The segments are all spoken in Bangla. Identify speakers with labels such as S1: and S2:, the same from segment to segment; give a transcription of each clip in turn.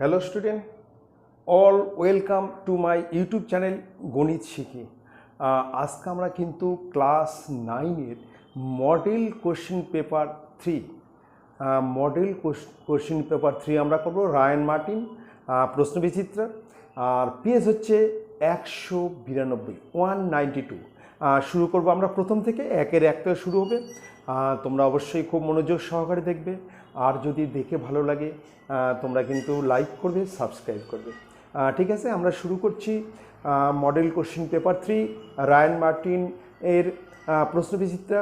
S1: Hello student, all welcome to my YouTube channel গণিত শিখি। আজকে আমরা কিন্তু ক্লাস 9-এর model question paper 3 model question paper 3 আমরা করবো রায়ান মার্টিন প্রশ্নবিচিত্রা। আর পেজ হচ্ছে 192 192। শুরু করব আমরা প্রথম থেকে, একের এক থেকে শুরু হবে। তোমরা অবশ্যই খুব মনোযোগ সহকারে দেখবে, আর যদি দেখে ভালো লাগে তোমরা কিন্তু লাইক করবে, সাবস্ক্রাইব করবে। ঠিক আছে, আমরা শুরু করছি model question paper 3 Ryan Martin এর প্রশ্নবিচিত্রা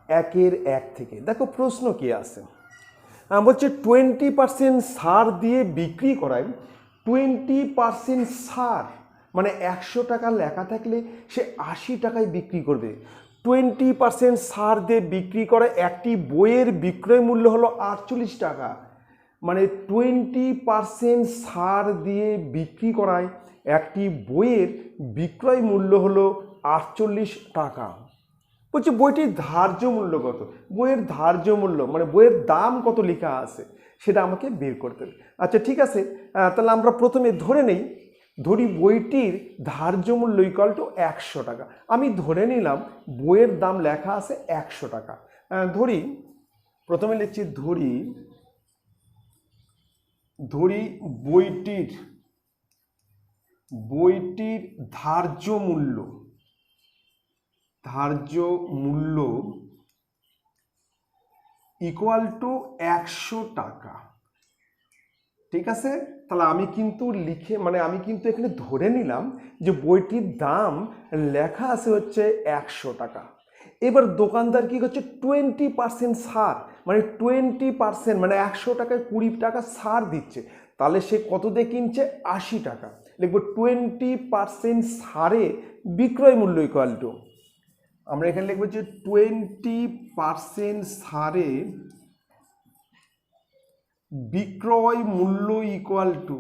S1: একের এক থেকে। দেখো প্রশ্ন কি আছে, বলছে 20% ছাড় দিয়ে বিক্রি করায় 20% ছাড় মানে 100 টাকা লেখা থাকলে সে 80 টাকায় বিক্রি করবে। 20% ছাড় দিয়ে বিক্রি করে একটি বইয়ের বিক্রয় মূল্য হলো 48 টাকা। মানে 20% ছাড় দিয়ে বিক্রি করায় একটি বইয়ের বিক্রয় মূল্য হলো 48 টাকা। বলছি বইটির ধার্য মূল্য কত? বইয়ের ধার্য মূল্য মানে বইয়ের দাম কত লেখা আছে সেটা আমাকে বের করতে হবে। আচ্ছা ঠিক আছে, তাহলে আমরা প্রথমে ধরি বইটির ধার্য মূল্য ইকুয়াল টু 100 টাকা। আমি ধরে নিলাম বইয়ের দাম লেখা আছে 100 টাকা। ধরি প্রথমে লিখছি ধরি বইটির ধার্য মূল্য ইকুয়াল টু 100 টাকা। ঠিক আছে, তাহলে আমি কিন্তু এখানে ধরে নিলাম যে বইটির দাম লেখা আছে হচ্ছে 100 টাকা। এবার দোকানদার কি করছে 20% ছাড়, মানে 20% মানে 100 টাকায় 20 টাকা ছাড় দিচ্ছে। তাহলে সে কত দিয়ে কিনছে? 80 টাকা। লিখবো 20% ছাড়ে বিক্রয় মূল্য ইকুয়াল টু, আমরা এখানে লিখবো যে 20% ছাড়ে বিক্রয় মূল্য equal to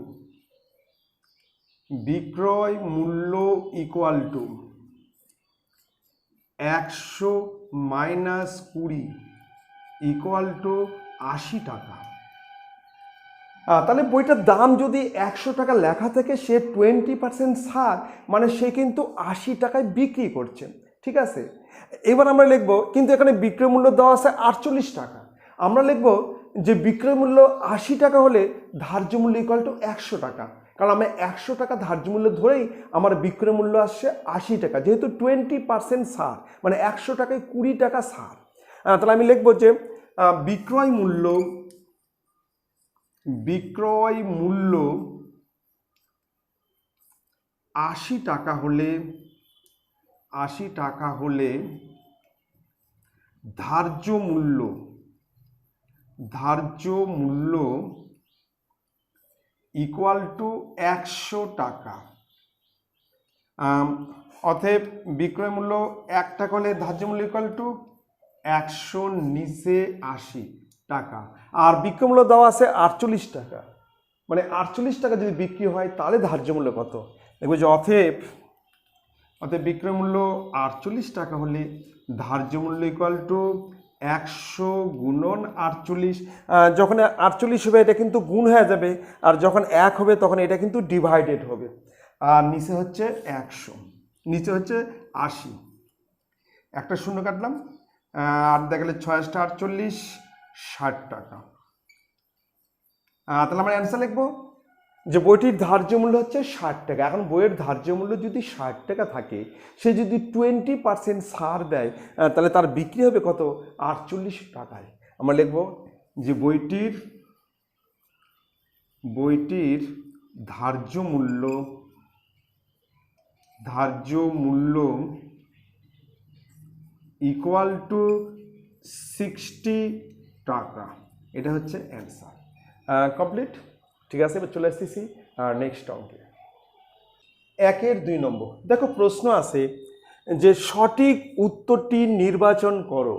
S1: 100 minus 20 equal to 80 টাকা। তাহলে বইটার দাম যদি 100 টাকা লেখা থাকে, সে 20% ছাড় মানে সে কিন্তু 80 টাকায় বিক্রি করছে। ঠিক আছে, এবার আমরা লিখব, কিন্তু এখানে বিক্রয় মূল্য দেওয়া আছে 48 টাকা। আমরা লিখব যে বিক্রয় মূল্য 80 টাকা হলে ধার্য মূল্য ইকুয়াল টু 100 টাকা, কারণ আমি 100 টাকা ধার্য মূল্য ধরেই আমার বিক্রয় মূল্য আসছে 80 টাকা, যেহেতু 20% ছাড় মানে 100 টাকায় 20 টাকা ছাড়। তাহলে আমি লিখব যে বিক্রয় মূল্য 80 টাকা হলে ধার্য মূল্য ইকুয়াল টু 100 টাকা। অতএব বিক্রয় মূল্য 1 টাকা হলে ধার্য মূল্য ইকুয়াল টু 100 নিচে 80 টাকা। আর বিক্রয় মূল্য দেওয়া আছে 48 টাকা, মানে 48 টাকা যদি বিক্রি হয় তাহলে ধার্য মূল্য কত? দেখবো যে অতএব বিক্রয় মূল্য 48 টাকা হলে ধার্য মূল্য ইকুয়াল টু 100 গুণন 48। যখন 48 হবে এটা কিন্তু গুণ হয়ে যাবে, আর যখন 1 হবে তখন এটা কিন্তু ডিভাইডেড হবে। আর নিচে হচ্ছে 100, নিচে হচ্ছে 80, একটা শূন্য কাটলাম, আর দেখালে 6 48 60 টাকা। তাহলে আমরা অ্যান্সার লিখবো যে বইটির ধার্য মূল্য হচ্ছে 60 টাকা। এখন বইয়ের ধার্য মূল্য যদি 60 টাকা থাকে, সে যদি 20% ছাড় দেয় তাহলে তার বিক্রি হবে কত? 48 টাকায়। আমরা লিখব যে বইটির ধার্য মূল্য ইকুয়াল টু 60 টাকা। এটা হচ্ছে অ্যান্সার। কমপ্লিট। ঠিক আছে, এবার চলে আসতেছি নেক্সট অঙ্কে। 1-এর 2 নম্বর। দেখো প্রশ্ন আছে যে সঠিক উত্তরটি নির্বাচন করো।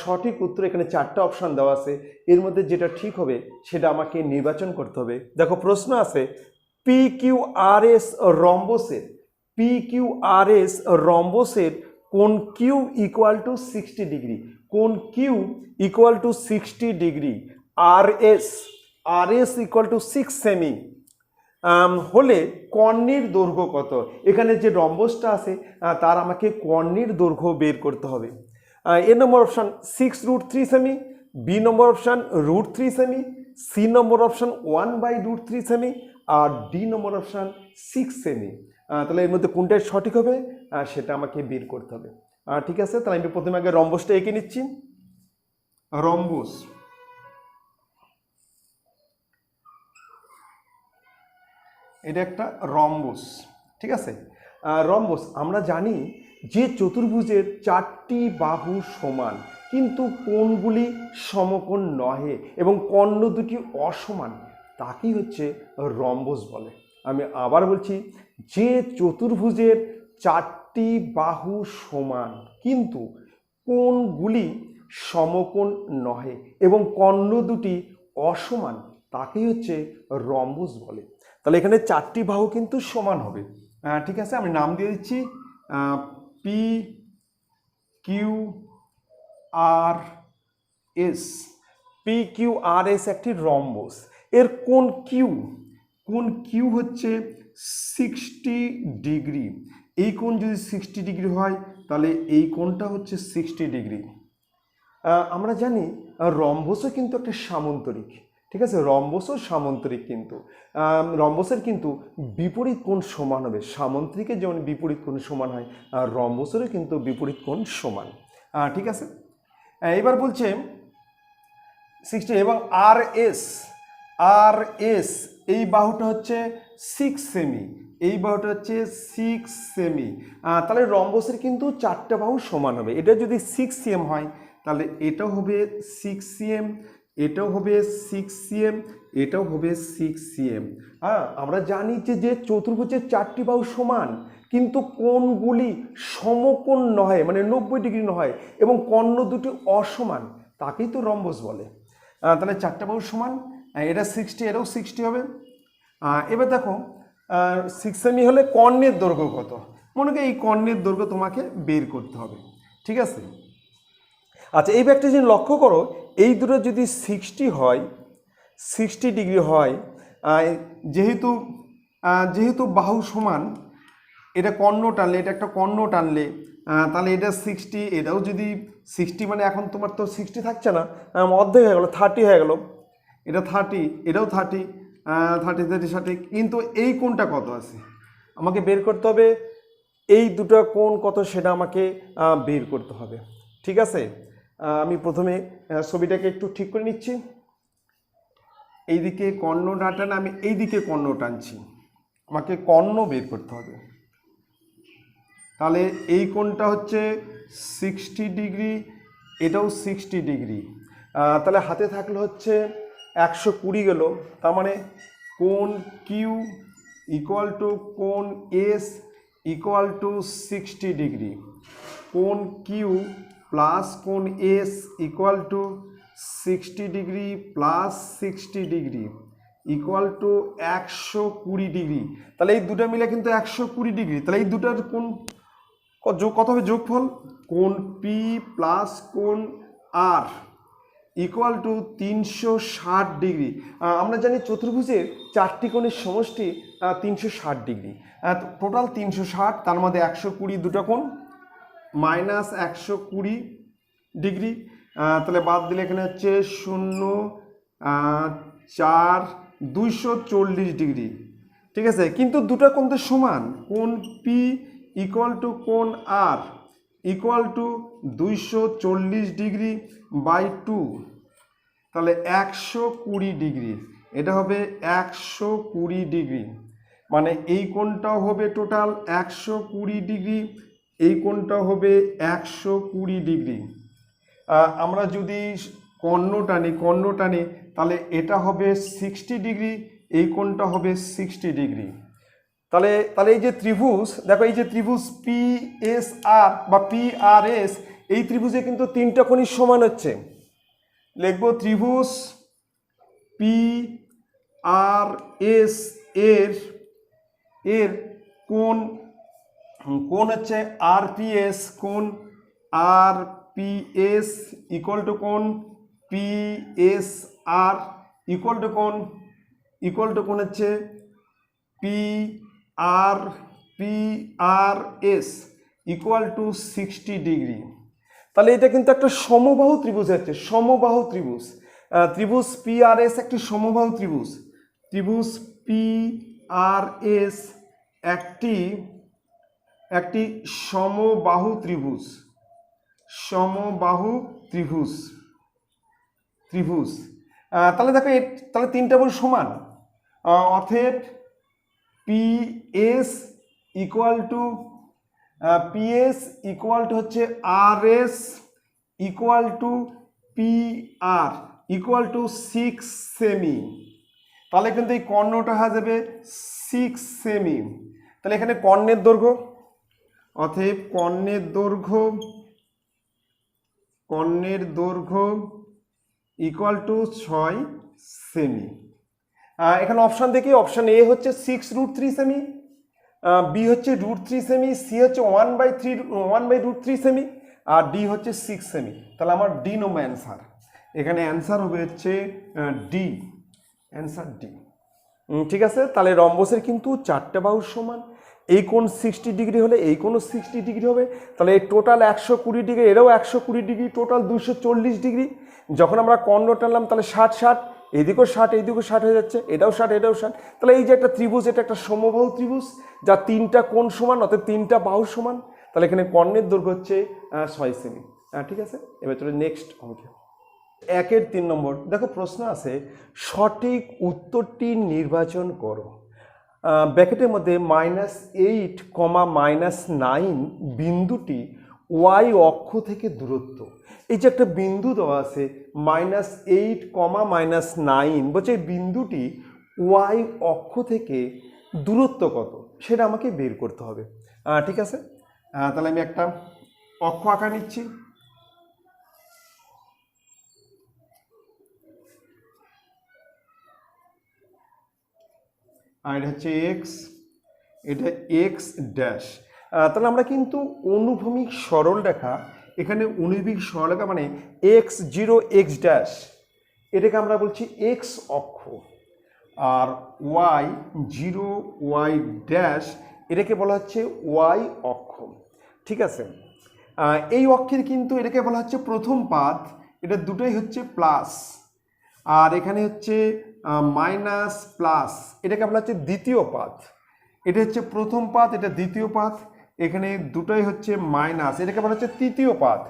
S1: সঠিক উত্তর এখানে 4টা অপশান দেওয়া আছে, এর মধ্যে যেটা ঠিক হবে সেটা আমাকে নির্বাচন করতে হবে। দেখো প্রশ্ন আছে PQRS রম্বসের কোণ Q ইকুয়াল টু 60 ডিগ্রি, কোণ Q equal to 60 degree, R S equal to 6 সেমি হলে কর্ণের দৈর্ঘ্য কত? এখানে যে রম্বসটা আছে তার আমাকে কর্ণের দৈর্ঘ্য বের করতে হবে। এ নম্বর অপশান 6√3 সেমি, বি নম্বর অপশান √3 সেমি, সি নম্বর অপশান 1/√3 সেমি, আর ডি নম্বর অপশান 6 সেমি। তাহলে এর মধ্যে কোনটাই সঠিক হবে সেটা আমাকে বের করতে হবে। ঠিক আছে, তাহলে আমি প্রথমে আগে রম্বসটা এঁকে নিচ্ছি। রম্বস, এটা একটা রম্বস, ঠিক আছে। রম্বস আমরা জানি যে চতুর্ভুজের 4টি বাহু সমান কিন্তু কোণগুলি সমকোণ নহে এবং কর্ণ দুটি অসমান, তাকেই হচ্ছে রম্বস বলে। আমি আবার বলছি, যে চতুর্ভুজের 4টি বাহু সমান কিন্তু কোণগুলি সমকোণ নহে এবং কর্ণ দুটি অসমান, তাকেই হচ্ছে রম্বস বলে। তাহলে এখানে 4টি বাহু কিন্তু সমান হবে। ঠিক আছে, আমি নাম দিয়ে দিচ্ছি P Q R S. P Q R S একটি রম্বস। এর কোণ কিউ হচ্ছে 60 ডিগ্রি। এই কোণ যদি 60 ডিগ্রি হয় তাহলে এই কোণটা হচ্ছে 60 ডিগ্রি। আমরা জানি রম্বসও কিন্তু একটা সামান্তরিক, ঠিক আছে। রম্বসও সামান্তরিক, কিন্তু রম্বসের কিন্তু বিপরীত কোণ সমান হবে। সামান্তরিকের যেমন বিপরীত কোণ সমান হয়, আর রম্বসেরও কিন্তু বিপরীত কোণ সমান। ঠিক আছে, এবার বলছে 60 এবং আর এস এই বাহুটা হচ্ছে 6 সেমি, এই বাহুটা হচ্ছে 6 সেমি। তাহলে রম্বসের কিন্তু 4টা বাহু সমান হবে। এটা যদি 6 সিএম হয় তাহলে এটাও হবে 6 সিএম, এটাও হবে 6 সিএম, এটাও হবে 6 সিএম। আমরা জানি যে চতুর্ভুজের 4টি বাহু সমান কিন্তু কোণগুলি সমকোণ নয়, মানে 90 ডিগ্রি নয় এবং কর্ণ দুটি অসমান, তাকেই তো রম্বস বলে। তাহলে 4টা বাহু সমান, এটা 60, এটাও 60 হবে। এবার দেখো 6 সেমি হলে কর্ণের দৈর্ঘ্য কত? মনে করি এই কর্ণের দৈর্ঘ্য তোমাকে বের করতে হবে, ঠিক আছে। আচ্ছা, এই ব্যাগটা যদি লক্ষ্য করো, এই দুটো যদি 60 ডিগ্রি হয়, যেহেতু বাহু সমান, এটা কর্ণ টানলে, এটা একটা কর্ণ টানলে, তাহলে এটা 60, এটাও যদি 60, মানে এখন তোমার তো 60 থাকছে না, অর্ধেক হয়ে গেল, 30 হয়ে গেল। এটা 30, এটাও 30, 30, কিন্তু এই কোণটা কত আছে আমাকে বের করতে হবে। এই দুটো কোণ কত সেটা আমাকে বের করতে হবে, ঠিক আছে। আমি প্রথমে ছবিটাকে একটু ঠিক করে নিচ্ছি। এইদিকে কর্ণ না টানে আমি এইদিকে কর্ণ টানছি, আমাকে কর্ণ বের করতে হবে। তাহলে এই কোণটা হচ্ছে 60 ডিগ্রি, এটাও 60 ডিগ্রি। তাহলে হাতে থাকলে হচ্ছে 120 গেল। তার মানে কোণ কিউ ইকুয়াল টু কোণ এস ইকুয়াল টু 60 ডিগ্রি। কোণ কিউ প্লাস কোণ S equal to 60 degree plus 60 degree equal to 120 degree. তাহলে এই দুটো মিলে কিন্তু 120 ডিগ্রি। তাহলে এই দুটার কোণ কত হবে? যোগফল কোণ পি প্লাস কোণ আর ইকুয়াল টু 360 ডিগ্রি। আমরা জানি চতুর্ভুজের 4টি কোণের সমষ্টি 360 ডিগ্রি। টোটাল 360, তার মধ্যে 120 দুটো কোণ মাইনাস 120 ডিগ্রি। তাহলে বাদ দিলে এখানে হচ্ছে 0, 4, 240 ডিগ্রি, ঠিক আছে। কিন্তু দুটো কোণ তো সমান, কোণ পি ইকুয়াল টু কোণ আর ইকুয়াল টু 240 ডিগ্রি বাই 2, তাহলে 120 ডিগ্রি। এটা হবে 120 ডিগ্রি, মানে এই কোণটাও হবে টোটাল 120 ডিগ্রি, এই কোণটাও হবে 120 ডিগ্রি। আমরা যদি কর্ণ টানি তাহলে এটা হবে 60 ডিগ্রি, এই কোণটা হবে 60 ডিগ্রি। তাহলে এই যে ত্রিভুজ, দেখো এই যে ত্রিভুজ পি এস আর বা পি আর এস, এই ত্রিভুজে কিন্তু 3টা কোণই সমান হচ্ছে। লিখব ত্রিভুজ পি আর এস এর কোণ হচ্ছে আর পি এস, কোণ R P S equal to কোণ P S R equal to কোণ হচ্ছে PRS ইকুয়াল টু 60 ডিগ্রি। তাহলে এটা কিন্তু একটা সমবাহু ত্রিভুজ হচ্ছে, সমবাহু ত্রিভুজ। ত্রিভুজ PRS একটি সমবাহু ত্রিভুজ। ত্রিভুজ PRS একটি সমবাহু ত্রিভুজ, সমবাহু ত্রিভুজ। তাহলে দেখো তাহলে তিনটা বাহু সমান, অতএব PS ইকুয়াল টু হচ্ছে RS equal to PR equal to 6 semi. তাহলে কিন্তু এই কর্ণটা হয়ে যাবে 6 সেমি। তাহলে এখানে কর্ণের দৈর্ঘ্য, অতএব কর্ণের দৈর্ঘ্য ইকুয়াল টু 6 সেমি। এখানে অপশান দেখি, অপশান এ হচ্ছে 6√3 সেমি, বি হচ্ছে √3 সেমি, সি হচ্ছে 1/√3 সেমি, আর ডি হচ্ছে 6 সেমি। তাহলে আমার ডি নম্বর অ্যান্সার। এখানে অ্যান্সার হবে হচ্ছে ডি, অ্যান্সার ডি। ঠিক আছে, তাহলে রম্বসের কিন্তু চারটে বাহু সমান। এই কোণ 60 ডিগ্রি হলে এই কোণও 60 ডিগ্রি হবে। তাহলে এই টোটাল 120 ডিগ্রি, এরাও 120 ডিগ্রি, টোটাল 240 ডিগ্রি। যখন আমরা কর্ণ টানলাম তাহলে 60, এইদিকেও 60, এইদিকেও 60 হয়ে যাচ্ছে, এটাও 60, এটাও 60। তাহলে এই যে একটা ত্রিভুজ, এটা একটা সমবাহু ত্রিভুজ যার তিনটা কোণ সমান, অর্থাৎ তিনটা বাহু সমান। তাহলে এখানে কর্ণের দৈর্ঘ্য হচ্ছে 6 সেমি। ঠিক আছে, এবার চলে নেক্সট অঙ্কে। 1-এর 3 নম্বর। দেখো প্রশ্ন আছে, সঠিক উত্তরটি নির্বাচন করো। ব্র্যাকেটের মধ্যে -8, -9 বিন্দুটি ওয়াই অক্ষ থেকে দূরত্ব। এই যে একটা বিন্দু দেওয়া আছে -8, -9, বলছে এই বিন্দুটি ওয়াই অক্ষ থেকে দূরত্ব কত সেটা আমাকে বের করতে হবে। ঠিক আছে, তাহলে আমি একটা অক্ষ আঁকা নিচ্ছি। আর এটা হচ্ছে এক্স, এটা এক্স ড্যাশ। তাহলে আমরা কিন্তু অনুভূমিক সরলরেখা, এখানে অনুভূমিক সরলরেখা মানে x0 x ড্যাশ, এটাকে আমরা বলছি এক্স অক্ষ। আর y0 y ড্যাশ এটাকে বলা হচ্ছে ওয়াই অক্ষ। ঠিক আছে, এই অক্ষের কিন্তু এটাকে বলা হচ্ছে প্রথম পাদ, এটা দুটোই হচ্ছে প্লাস, আর এখানে হচ্ছে মাইনাস প্লাস, এটাকে বলা হচ্ছে দ্বিতীয় পাদ। এটা হচ্ছে প্রথম পাদ, এটা দ্বিতীয় পাদ, এখানে দুটোই হচ্ছে মাইনাস, এটাকে বলা হচ্ছে তৃতীয় পাদ।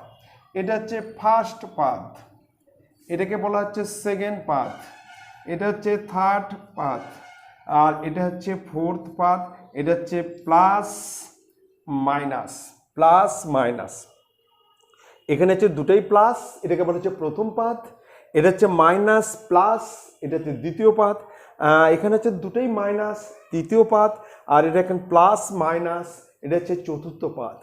S1: এটা হচ্ছে ফার্স্ট পাদ, এটাকে বলা হচ্ছে সেকেন্ড পাদ, এটা হচ্ছে থার্ড পাদ, আর এটা হচ্ছে ফোর্থ পাদ। এটা হচ্ছে প্লাস মাইনাস, প্লাস মাইনাস। এখানে হচ্ছে দুটোই প্লাস, এটাকে বলা হচ্ছে প্রথম পাদ। এটা হচ্ছে মাইনাস প্লাস, এটা হচ্ছে দ্বিতীয় পাদ। এখানে হচ্ছে দুটোই মাইনাস, তৃতীয় পাদ, আর এটা এখানে প্লাস মাইনাস, এটা হচ্ছে চতুর্থ পাদ।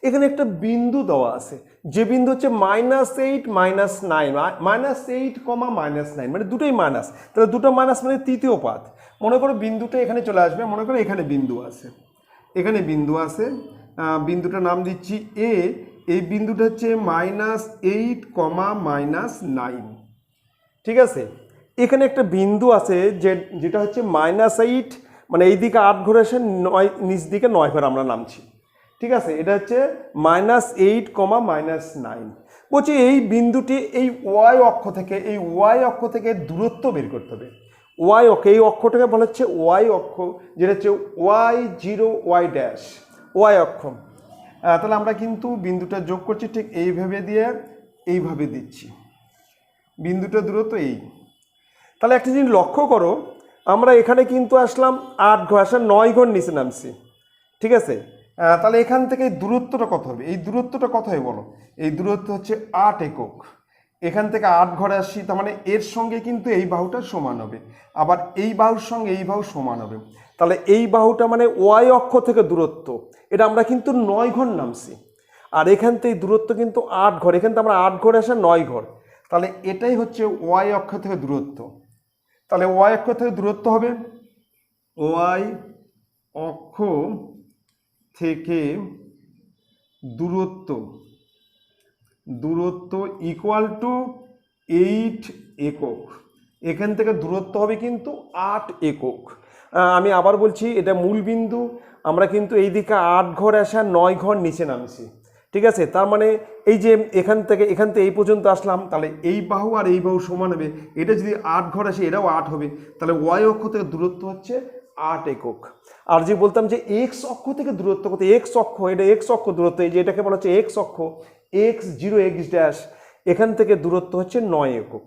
S1: এখানে একটা বিন্দু দেওয়া আছে, যে বিন্দু হচ্ছে -8, -9, -8, -9, মানে দুটোই মাইনাস। তাহলে দুটো মাইনাস মানে তৃতীয় পাদ। মনে করো বিন্দুটা এখানে চলে আসবে, মনে করো এখানে বিন্দু আছে, এখানে বিন্দু আছে, বিন্দুটার নাম দিচ্ছি এ। এই বিন্দুটা হচ্ছে -8, -9। ঠিক আছে, এখানে একটা বিন্দু আছে যেটা হচ্ছে -8, মানে এই দিকে 8 ঘরে আসে, 9 নিচ দিকে 9 ঘরে আমরা নামছি। ঠিক আছে, এটা হচ্ছে -8, -9। বলছি এই বিন্দুটি এই ওয়াই অক্ষ থেকে দূরত্ব বের করতে হবে। ওয়াই অক্ষ, এই অক্ষটাকে বলা হচ্ছে ওয়াই অক্ষ, যেটা হচ্ছে y0 y ড্যাশ, ওয়াই অক্ষ। তাহলে আমরা কিন্তু বিন্দুটা যোগ করছি ঠিক এইভাবে দিয়ে, এইভাবে দিচ্ছি, বিন্দুটা দূরত্ব এই। তাহলে একটা জিনিস লক্ষ্য করো, আমরা এখানে কিন্তু আসলাম 8 ঘর, আসলাম 9 ঘর নিচে নামছি। ঠিক আছে, তাহলে এখান থেকে এই দূরত্বটা কত হবে? এই দূরত্বটা কত হয় বলো? এই দূরত্ব হচ্ছে 8 একক। এখান থেকে 8 ঘরে আসছি, তার মানে এর সঙ্গে কিন্তু এই বাহুটা সমান হবে, আবার এই বাহুর সঙ্গে এই বাহু সমান হবে। তাহলে এই বাহুটা মানে ওয়াই অক্ষ থেকে দূরত্ব, এটা আমরা কিন্তু 9 ঘর নামছি, আর এখান থেকে দূরত্ব কিন্তু 8 ঘর, এখান থেকে আমরা 8 ঘরে আসা 9 ঘর। তাহলে এটাই হচ্ছে ওয়াই অক্ষ থেকে দূরত্ব। তাহলে ওয়াই অক্ষ থেকে দূরত্ব হবে, ওয়াই অক্ষ থেকে দূরত্ব ইকুয়াল টু 8 একক। এখান থেকে দূরত্ব হবে কিন্তু 8 একক। আমি আবার বলছি, এটা মূল বিন্দু, আমরা কিন্তু এই দিকে 8 ঘর আসা 9 ঘর নিচে নামছি, ঠিক আছে। তার মানে এই যে এখান থেকে এই পর্যন্ত আসলাম, তাহলে এই বাহু আর এই বাহু সমান হবে। এটা যদি 8 ঘর আসে, এটাও 8 হবে, তাহলে ওয়াই অক্ষ থেকে দূরত্ব হচ্ছে 8 একক। আর যে বলতাম যে এক্স অক্ষ থেকে দূরত্ব কত, এক্স অক্ষ, এটা এক্স অক্ষ দূরত্ব, এই যে এটাকে বলা হচ্ছে এক্স অক্ষ, এক্স 0 এক্স ড্যাশ, এখান থেকে দূরত্ব হচ্ছে 9 একক।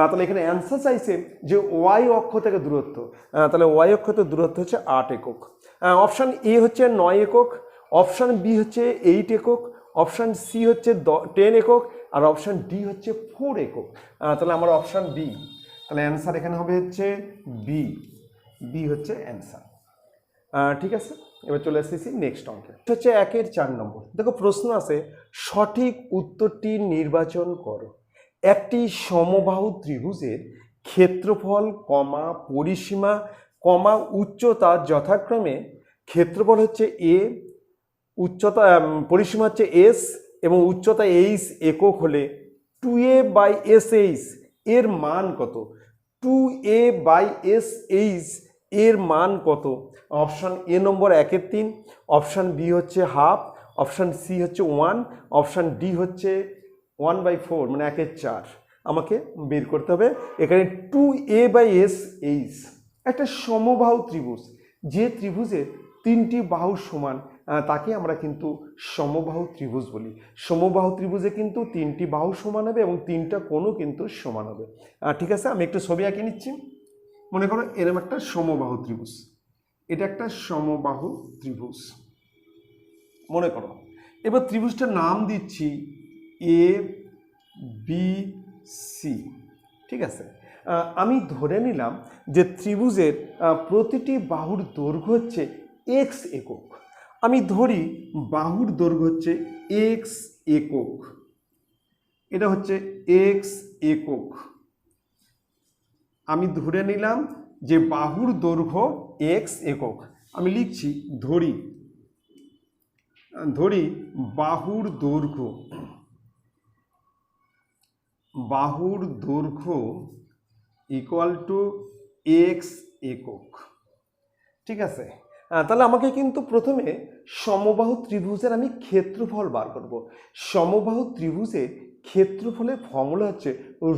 S1: তাহলে এখানে অ্যান্সার চাইছে যে ওয়াই অক্ষ থেকে দূরত্ব, তাহলে ওয়াই অক্ষ থেকে দূরত্ব হচ্ছে 8 একক। অপশান এ হচ্ছে 9 একক, অপশান বি হচ্ছে 8 একক, অপশান সি হচ্ছে 10 একক, আর অপশান ডি হচ্ছে 4 একক। তাহলে আমার অপশান বি, তাহলে অ্যান্সার এখানে হবে হচ্ছে বি, বি হচ্ছে অ্যান্সার। ঠিক আছে, এবার চলে এসেছি নেক্সট অঙ্কে, হচ্ছে 1-এর 4 নম্বর। দেখো প্রশ্ন আছে, সঠিক উত্তরটি নির্বাচন করো। একটি সমবাহু ত্রিভুজের ক্ষেত্রফল কমা পরিসীমা কমা উচ্চতা যথাক্রমে, ক্ষেত্রফল হচ্ছে এ, উচ্চতা পরিসীমা হচ্ছে এস এবং উচ্চতা এইচ একক হলে 2a/sh এর মান কত? 2a/sh এর মান কত? অপশান এ নম্বর 1-এর 3, অপশান বি হচ্ছে হাফ, অপশান সি হচ্ছে 1, অপশান ডি হচ্ছে 1/4 মানে 1-এর 4। আমাকে বের করতে হবে এখানে 2a/sh, একটা সমবাহু ত্রিভুজ, যে ত্রিভুজের 3টি বাহু সমান তাকে আমরা কিন্তু সমবাহু ত্রিভুজ বলি। সমবাহু ত্রিভুজে কিন্তু 3টি বাহু সমান হবে এবং 3টা কোণও কিন্তু সমান হবে। ঠিক আছে, আমি একটু ছবি আঁকে নিচ্ছি। মনে করো এরকম একটা সমবাহু ত্রিভুজ, এটা একটা সমবাহু ত্রিভুজ মনে করো। এবার ত্রিভুজটার নাম দিচ্ছি এ বি সি, ঠিক আছে। আমি ধরে নিলাম যে ত্রিভুজের প্রতিটি বাহুর দৈর্ঘ্য হচ্ছে এক্স একক। আমি ধরি বাহুর দৈর্ঘ্য হচ্ছে এক্স একক, এটা হচ্ছে এক্স একক। আমি ধরে নিলাম যে বাহুর দৈর্ঘ্য এক্স একক। আমি লিখছি ধরি বাহুর দৈর্ঘ্য ইকুয়াল টু এক্স একক, ঠিক আছে। তাহলে আমাকে কিন্তু প্রথমে সমবাহু ত্রিভুজের আমি ক্ষেত্রফল বার করব। সমবাহু ত্রিভুজের ক্ষেত্রফলের ফর্মুলা হচ্ছে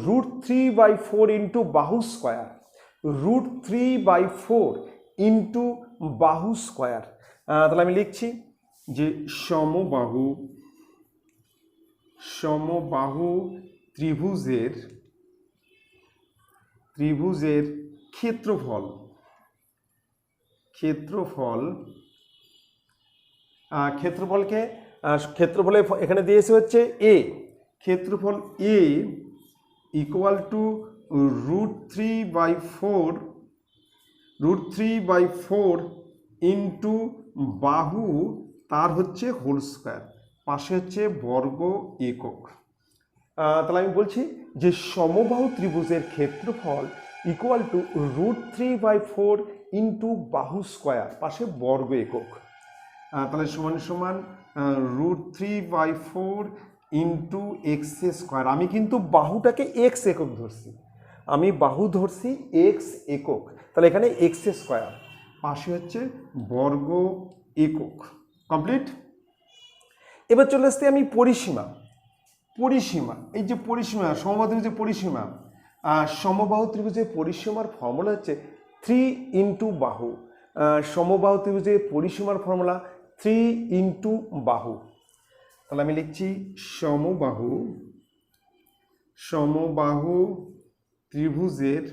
S1: √3/4 ইন্টু বাহু স্কোয়ার, √3/4 ইন্টু বাহু স্কোয়ার। তাহলে আমি লিখছি যে সমবাহু ত্রিভুজের ক্ষেত্রফলে এখানে দিয়েছে হচ্ছে এ, ক্ষেত্রফল এ ইকুয়াল টু √3/4 ইন্টু বাহু তার হচ্ছে হোল স্কোয়ার, পাশে হচ্ছে বর্গ একক। তাহলে আমি বলছি যে সমবাহু ত্রিভুজের ক্ষেত্রফল ইকুয়াল টু √3/4 ইন্টু বাহু স্কোয়ার, পাশে বর্গ একক। তাহলে সমান √3/4 ইন্টু এক্স স্কোয়ার। আমি কিন্তু বাহুটাকে এক্স একক ধরছি, আমি বাহু ধরছি এক্স একক, তাহলে এখানে এক্স স্কোয়ার, পাশে হচ্ছে বর্গ একক। কমপ্লিট। এবার চলে আসতে আমি পরিসীমা, এই যে পরিসীমা, সমবাহু ত্রিভুজের পরিসীমা, সমবাহু ত্রিভুজের পরিসীমার ফর্মুলা হচ্ছে 3 ইন্টু বাহু। সমবাহু ত্রিভুজের পরিসীমার ফর্মুলা 3 ইন্টু বাহু। তাহলে আমি লিখছি সমবাহু ত্রিভুজের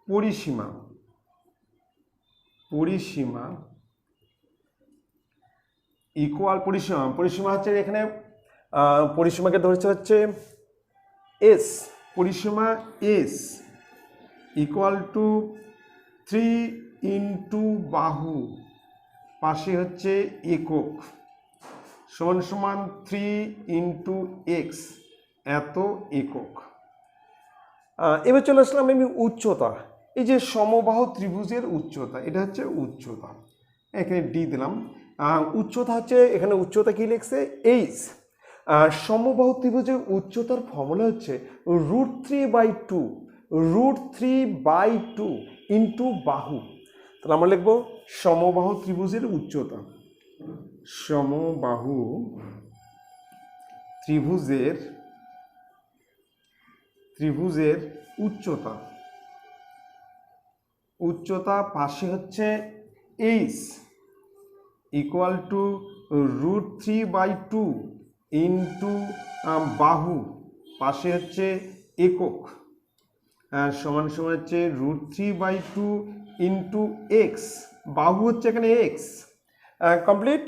S1: পরিসীমা ইকুয়াল পরিসীমা হচ্ছে এখানে পরিসীমাকে ধরেছে হচ্ছে এস, পরিসীমা এস ইকুয়াল টু 3 ইন্টু বাহু, পাশে হচ্ছে একক, সমান 3 ইন্টু এক্স, এত একক। এবার চলে আসলাম আমি উচ্চতা। এই যে সমবাহু ত্রিভুজের উচ্চতা, এটা হচ্ছে উচ্চতা, এখানে ডি দিলাম। উচ্চতা হচ্ছে, এখানে উচ্চতা কি লিখছে এইচ, সমবাহু ত্রিভুজের উচ্চতার ফর্মুলা হচ্ছে √3/2 √3/2 ইন্টু বাহু। তাহলে আমরা লিখব সমবাহু ত্রিভুজের উচ্চতা, সমবাহু ত্রিভুজের উচ্চতা পাশে হচ্ছে এইচ ইকুয়াল টু √3/2 ইন্টু বাহু পাশে হচ্ছে একক সমান সমান হচ্ছে √3/2 ইন্টু এক্স, বাহু হচ্ছে এখানে এক্স। কমপ্লিট।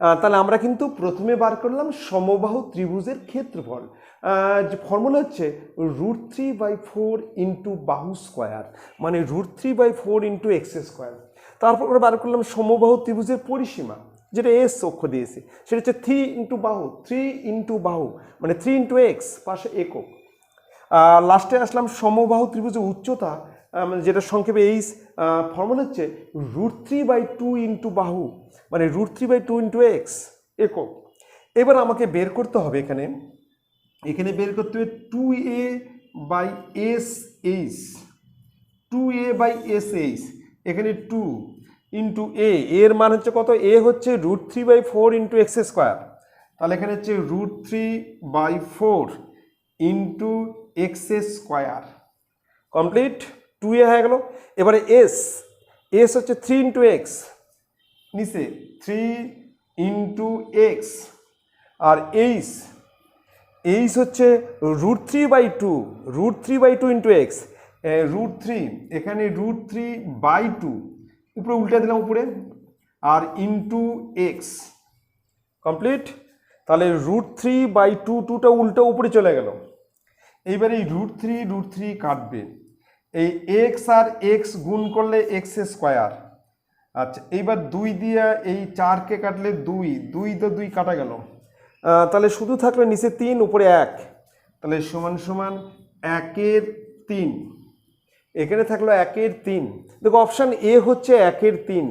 S1: তাহলে আমরা কিন্তু প্রথমে বার করলাম সমবাহু ত্রিভুজের ক্ষেত্রফল, যে ফর্মুলা হচ্ছে √3/4 ইন্টু বাহু স্কোয়ার, মানে √3/4 ইন্টু এক্স স্কোয়ার। তারপর আমরা বার করলাম সমবাহু ত্রিভুজের পরিসীমা, যেটা এস অক্ষ দিয়েছে, সেটা হচ্ছে 3 ইন্টু বাহু, 3 ইন্টু বাহু মানে 3 ইন্টু এক্স পাশে একক। লাস্টে আসলাম সমবাহু ত্রিভুজের উচ্চতা, যেটা সংক্ষেপে এইচ, ফর্মুলা হচ্ছে √3/2 ইন্টু বাহু মানে √3/2 ইন্টু এক্স একক। এবার আমাকে বের করতে হবে এখানে বের করতে হবে 2a/SH, 2a/SH, এখানে 2 ইন্টু এর মান হচ্ছে কত? এ হচ্ছে √3/4 ইন্টু এক্স স্কোয়ার, তাহলে এখানে হচ্ছে √3/4 into x square. Complete, 2a হয়ে গেল। এবারে এস হচ্ছে 3 ইন্টু এক্স, নিচে 3 ইন্টু এক্স, আর এইচ হচ্ছে √3/2 ইন্টু এক্স, √3 এখানে √3/2 উপরে উল্টে দিলাম উপরে, আর ইন্টু এক্স। কমপ্লিট। তাহলে √3/2, 2টা উল্টো উপরে চলে গেল। এইবার এই √3 কাটবে, এই এক্স আর এক্স গুণ করলে এক্স স্কোয়ার। আচ্ছা, এইবার 2 দিয়ে এই 4কে কাটলে 2 তো 2 কাটা গেল, তাহলে শুধু থাকলে নিচে 3 উপরে 1, তাহলে সমান সমান 1/3। এখানে থাকলো 1/3। দেখো অপশান এ হচ্ছে 1/3,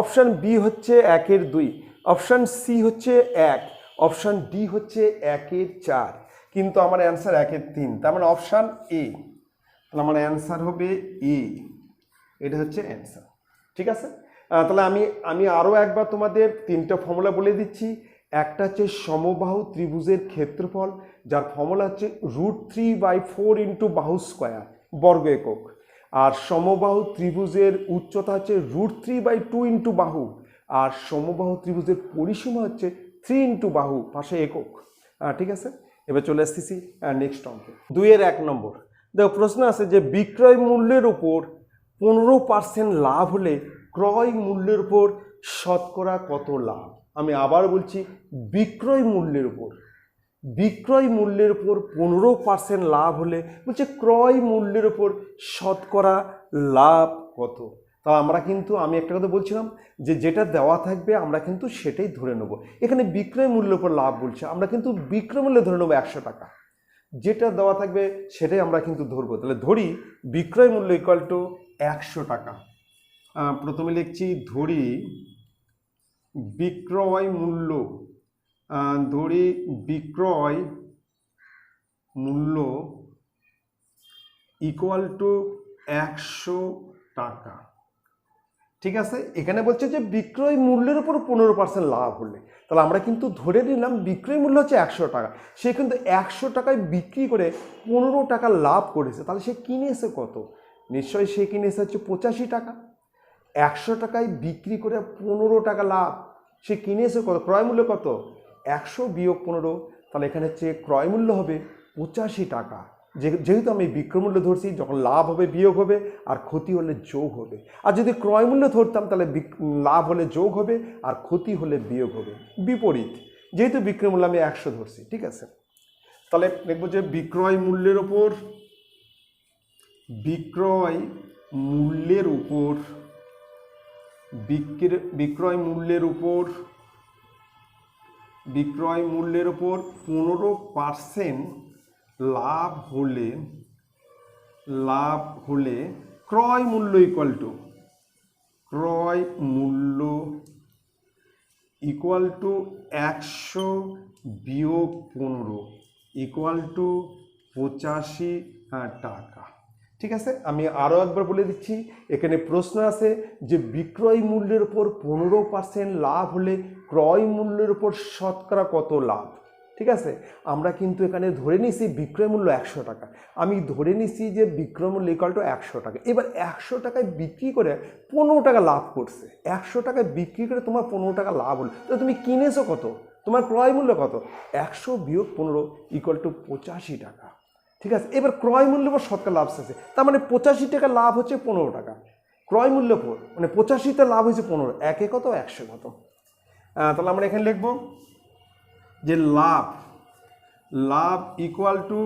S1: অপশান বি হচ্ছে 1/2, অপশান সি হচ্ছে 1, অপশান ডি হচ্ছে 1/4, কিন্তু আমার অ্যান্সার 1/3, তার মানে অপশান এ। তাহলে আমার অ্যান্সার হবে এ, এটা হচ্ছে অ্যান্সার। ঠিক আছে, তাহলে আমি আরও একবার তোমাদের 3টা ফর্মুলা বলে দিচ্ছি। একটা হচ্ছে সমবাহু ত্রিভুজের ক্ষেত্রফল, যার ফর্মুলা হচ্ছে √3/4 ইন্টু বাহু স্কোয়ার বর্গ একক, আর সমবাহু ত্রিভুজের উচ্চতা হচ্ছে √3/2 ইন্টু বাহু, আর সমবাহু ত্রিভুজের পরিসীমা হচ্ছে 3 ইন্টু বাহু পাশে একক। ঠিক আছে, এবার চলে আসতেছি নেক্সট অঙ্কে। 2-1 নম্বর। দেখো প্রশ্ন আছে যে বিক্রয় মূল্যের উপর 15% লাভ হলে ক্রয় মূল্যের উপর শতকরা কত লাভ? আমি আবার বলছি, বিক্রয় মূল্যের উপর 15% লাভ হলে বলছে ক্রয় মূল্যের উপর শতকরা লাভ কত? তা আমি একটা কথা বলছিলাম যে যেটা দেওয়া থাকবে আমরা কিন্তু সেটাই ধরে নেব। এখানে বিক্রয় মূল্যের উপর লাভ বলছে, আমরা কিন্তু বিক্রয় মূল্য ধরে নেবো 100 টাকা, যেটা দেওয়া থাকবে সেটাই আমরা কিন্তু ধরবো। তাহলে ধরি বিক্রয় মূল্য ইকুয়াল টু 100 টাকা। প্রথমে লিখছি ধরি বিক্রয় মূল্য, বিক্রয় মূল্য ইকুয়াল টু 100 টাকা। ঠিক আছে, এখানে বলছে যে বিক্রয় মূল্যের উপর 15% লাভ হলে, তাহলে আমরা কিন্তু ধরে নিলাম বিক্রয় মূল্য হচ্ছে 100 টাকা, সে কিন্তু 100 টাকায় বিক্রি করে 15 টাকা লাভ করেছে, তাহলে সে কিনেছে কত? নিশ্চয়ই সে কিনেছে হচ্ছে 85 টাকা। 100 টাকায় বিক্রি করে 15 টাকা লাভ, সে কিনেছে কত? ক্রয় মূল্য কত? 100 বিয়োগ 15, তাহলে এখানে হচ্ছে ক্রয় মূল্য হবে 85 টাকা। যেহেতু আমি বিক্রয় মূল্য ধরছি, যখন লাভ হবে বিয়োগ হবে, আর ক্ষতি হলে যোগ হবে। আর যদি ক্রয় মূল্য ধরতাম তাহলে লাভ হলে যোগ হবে, আর ক্ষতি হলে বিয়োগ হবে। বিপরীত, যেহেতু বিক্রয় মূল্য আমি 100 ধরছি। ঠিক আছে, তাহলে দেখবো যে বিক্রয় মূল্যের উপর বিক্রয় মূল্যের উপর 15% লাভ হলে ক্রয় মূল্য ইকুয়াল টু 100 বিয়োগ 15 ইকুয়াল টু 85 টাকা। ঠিক আছে, আমি আরও একবার বলে দিচ্ছি, এখানে প্রশ্ন আছে যে বিক্রয় মূল্যের উপর 15% লাভ হলে ক্রয় মূল্যের উপর শতকরা কত লাভ। ঠিক আছে, আমরা কিন্তু এখানে ধরে নিছি বিক্রয় মূল্য 100 টাকা, আমি ধরে নিছি যে বিক্রয় মূল্য ইকুয়াল টু 100 টাকা। এবার 100 টাকায় বিক্রি করে 15 টাকা লাভ করছে, 100 টাকায় বিক্রি করে তোমার 15 টাকা লাভ হলো, তো তুমি কিনেছো কত, তোমার ক্রয় মূল্য কত, 100 বিয়োগ 15 ইকুয়াল টু 85 টাকা। ঠিক আছে, এবার ক্রয় মূল্য পর শতকরা লাভ আছে, তার মানে 85 টাকা লাভ হচ্ছে 15 টাকা, ক্রয় মূল্য পর মানে 85তে লাভ হয়েছে 15, একে কত 100 কত। তাহলে আমরা এখানে লিখব যে লাভ equal to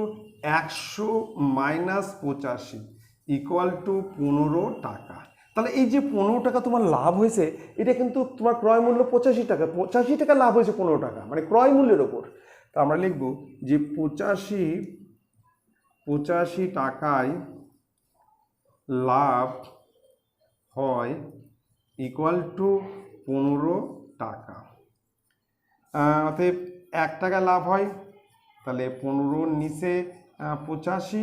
S1: 100 minus 85 equal to 15 টাকা। তাহলে এই যে 15 টাকা তোমার লাভ হয়েছে, এটা কিন্তু তোমার ক্রয় মূল্য 85 টাকা, 85 টাকা লাভ হয়েছে 15 টাকা মানে ক্রয় মূল্যের ওপর। তা আমরা লিখব যে 85 টাকায় লাভ হয় ইকুয়াল টু 15 টাকা। অতএব 1 টাকা লাভ হয়, তাহলে 15 নিচে 85,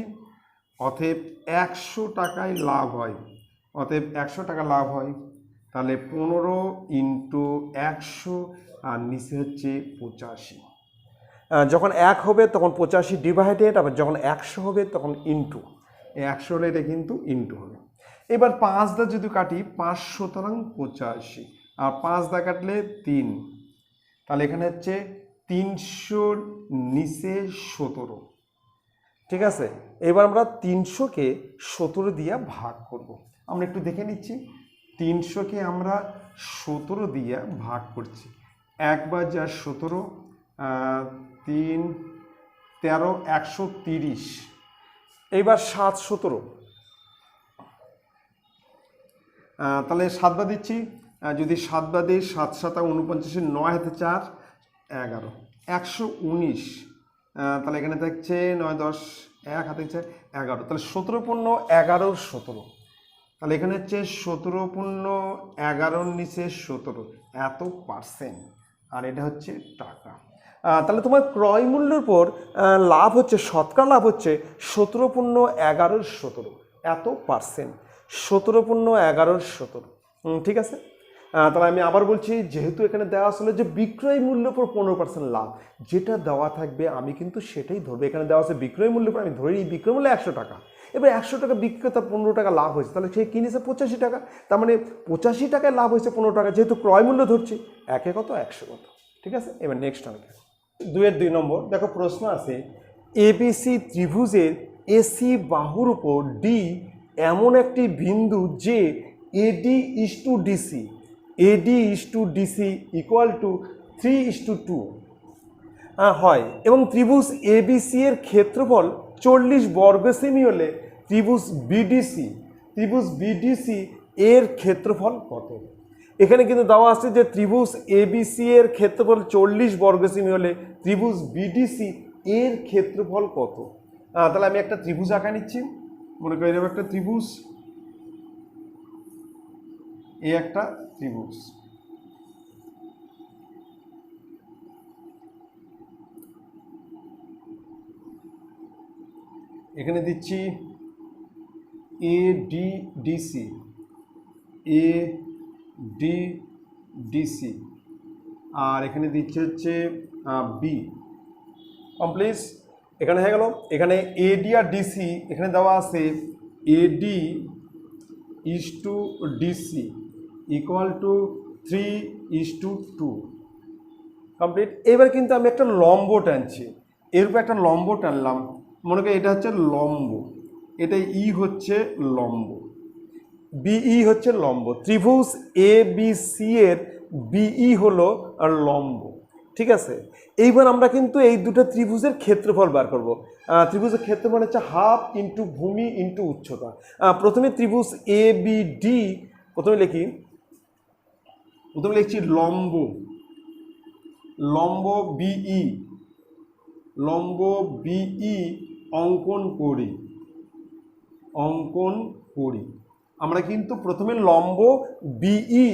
S1: অতএব 100 টাকায় লাভ হয়, অতএব 100 টাকা লাভ হয়, তাহলে 15 ইন্টু 100 আর নিচে হচ্ছে 85। যখন 1 হবে তখন 85 ডিভাইডেড, আবার যখন 100 হবে তখন ইন্টু, 100 হলে এটা কিন্তু ইন্টু হবে। এবার 5 দা যদি কাটি 5 সুতরাং 85, আর 5 দা কাটলে 3, তাহলে এখানে হচ্ছে 300 নিচে 17। ঠিক আছে, এবার আমরা 300কে 17 দিয়ে ভাগ করব। আমরা একটু দেখে নিচ্ছি, 300কে আমরা 17 দিয়ে ভাগ করছি, 1 বার যা 17, 3 13 130, এইবার 7 17, তাহলে 7 বার দিচ্ছি, যদি 7 বার দিই 7 7 49, 9 হাতে 4 11 119, তাহলে এখানে থাকছে 9 10 1 হাতে 11, তাহলে 17 পূর্ণ 11 17, তাহলে এখানে হচ্ছে 17 পূর্ণ 11 নিচে 17 এত পার্সেন্ট, আর এটা হচ্ছে টাকা। তাহলে তোমার ক্রয় মূল্যের উপর লাভ হচ্ছে, শতকরা লাভ হচ্ছে 17 পূর্ণ 11 17 এত পার্সেন্ট, 17 পূর্ণ 11 17। ঠিক আছে, তাহলে আমি আবার বলছি, যেহেতু এখানে দেওয়া আসলে যে বিক্রয় মূল্যের উপর 15% লাভ, যেটা দেওয়া থাকবে আমি কিন্তু সেটাই ধরবো। এখানে দেওয়া আছে বিক্রয় মূল্যের উপর, আমি ধরি বিক্রয় মূল্য 100 টাকা, এবার 100 টাকা বিক্রি করে তার 15 টাকা লাভ হয়েছে, তাহলে সে কিনেছে 85 টাকা, তার মানে 85 টাকায় লাভ হয়েছে 15 টাকা, যেহেতু ক্রয় মূল্য ধরছি, একে কত 100 কত। ঠিক আছে, এবার নেক্সট অঙ্ক 2 নম্বর দেখো, প্রশ্ন আছে এবিসি ত্রিভুজের এসি বাহুর উপর ডি এমন একটি বিন্দু যে AD is to DC, AD is to DC equal to 3:2 হয়, এবং ত্রিভুজ এবিসি এর ক্ষেত্রফল 40 বর্গ সেমি হলে ত্রিভুজ বিডিসি এর ক্ষেত্রফল কত। এখানে কিন্তু দেওয়া আছে যে ত্রিভুজ এবিসি এর ক্ষেত্রফল 40 বর্গ সেমি হলে ত্রিভুজ বিডিসি এর ক্ষেত্রফল কত। তাহলে আমি একটা ত্রিভুজ আঁকা নিচ্ছি, মনে করি এরকম একটা ত্রিভুজ, এই একটা ত্রিভুজ, এখানে দিচ্ছি এডিডিসি, আর এখানে দিচ্ছে হচ্ছে বি। কমপ্লিট, এখানে হয়ে গেল। এখানে এডি আর ডিসি এখানে দেওয়া আছে AD is to DC equal to 3:2। Complete. এবার কিন্তু আমি একটা লম্ব টানছি, এর উপর একটা লম্ব টানলাম, মনে করি এটা হচ্ছে লম্ব, এটা ই হচ্ছে লম্ব, বিই হচ্ছে লম্ব, ত্রিভুজ এ বি সি এর বিই হলো লম্ব। ঠিক আছে, এইবার আমরা কিন্তু এই দুটো ত্রিভুজের ক্ষেত্রফল বার করব। ত্রিভুজের ক্ষেত্রফল হচ্ছে হাফ ইন্টু ভূমি ইন্টু উচ্চতা। প্রথমে ত্রিভুজ এ বি ডি, প্রথমে লিখছি লম্ব বিই অঙ্কন করি। আমরা কিন্তু প্রথমে লম্ব বিই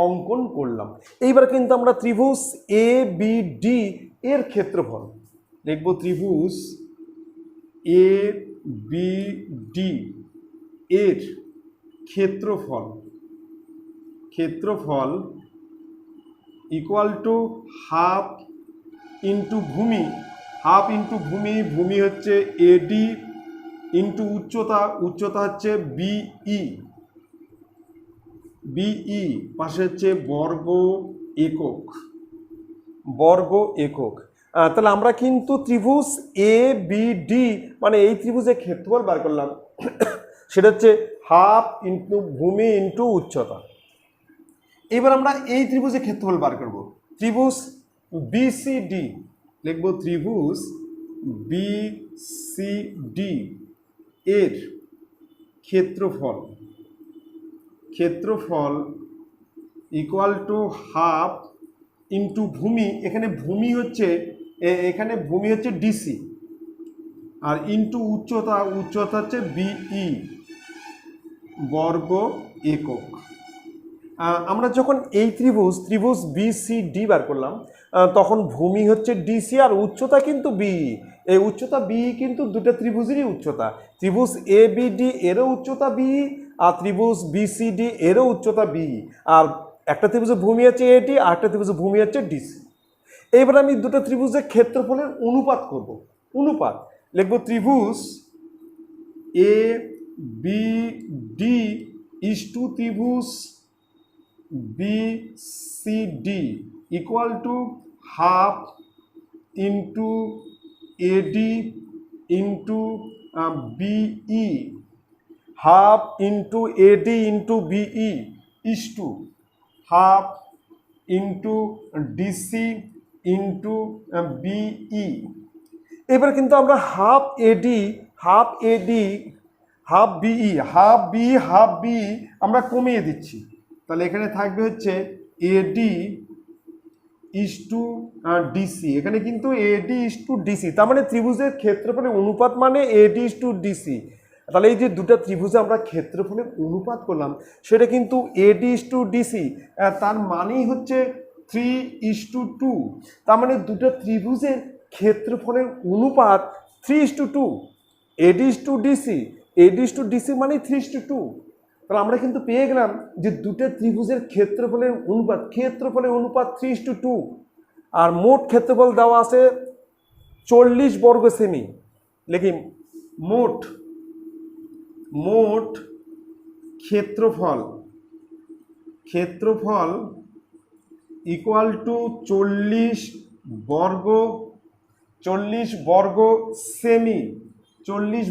S1: অঙ্কন করলাম। এইবার কিন্তু আমরা ত্রিভুজ এ বি ডি এর ক্ষেত্রফল দেখব। ত্রিভুজ এ বি ডি এর ক্ষেত্রফল ইকুয়াল টু হাফ ইন্টু ভূমি, ভূমি হচ্ছে এডি ইন্টু উচ্চতা হচ্ছে বিই পাশে হচ্ছে বর্গ একক। তাহলে আমরা কিন্তু ত্রিভুজ এ বি ডি মানে এই ত্রিভুজের ক্ষেত্রফল বার করলাম, সেটা হচ্ছে হাফ ইন্টু ভূমি ইন্টু উচ্চতা। এবার আমরা এই ত্রিভুজের ক্ষেত্রফল বার করব। ত্রিভুজ বিসিডি লিখব। ত্রিভুজ বিসিডি এর ক্ষেত্রফল ইকুয়াল টু হাফ ইন্টু ভূমি, এখানে ভূমি হচ্ছে ডিসি, আর ইন্টু উচ্চতা হচ্ছে বিই বর্গ একক। আমরা যখন এই ত্রিভুজ বিসিডি বার করলাম তখন ভূমি হচ্ছে ডিসি আর উচ্চতা কিন্তু বিই। এই উচ্চতা বিই কিন্তু দুটো ত্রিভুজেরই উচ্চতা। ত্রিভুজ এ বি ডি এরও উচ্চতা বিই আর ত্রিভুজ বিসিডি এরও উচ্চতা বিই। আর একটা ত্রিভুজের ভূমি হচ্ছে এডি আর একটা ত্রিভুজের ভূমি হচ্ছে ডিসি। এইবার আমি দুটো ত্রিভুজের ক্ষেত্রফলের অনুপাত করব। লিখব ত্রিভুজ A B D is to ত্রিভুজ BCD equal to half into AD into BE, half into AD into BE is to half into DC into BE. এবার কিন্তু আমরা হাফ বিই আমরা কমিয়ে দিচ্ছি। তাহলে এখানে থাকবে হচ্ছে এডি ইজ টু ডিসি, এখানে কিন্তু এডি ইজ টু ডিসি, তার মানে ত্রিভুজের ক্ষেত্রফলের অনুপাত মানে এডি ইজ টু ডিসি। তাহলে এই যে দুটো ত্রিভুজে আমরা ক্ষেত্রফলের অনুপাত করলাম সেটা কিন্তু এডি ইজ টু ডিসি, তার মানেই হচ্ছে 3:2। তার মানে দুটো ত্রিভুজের ক্ষেত্রফলের অনুপাত 3:2। এডি ইজ টু ডিসি মানে 3:2। তাহলে আমরা কিন্তু পেয়ে গেলাম যে দুটো ত্রিভুজের ক্ষেত্রফলের অনুপাত 3:2। আর মোট ক্ষেত্রফল দেওয়া আছে 40 বর্গ সেমি। লিখি মোট ক্ষেত্রফল ইকুয়াল টু 40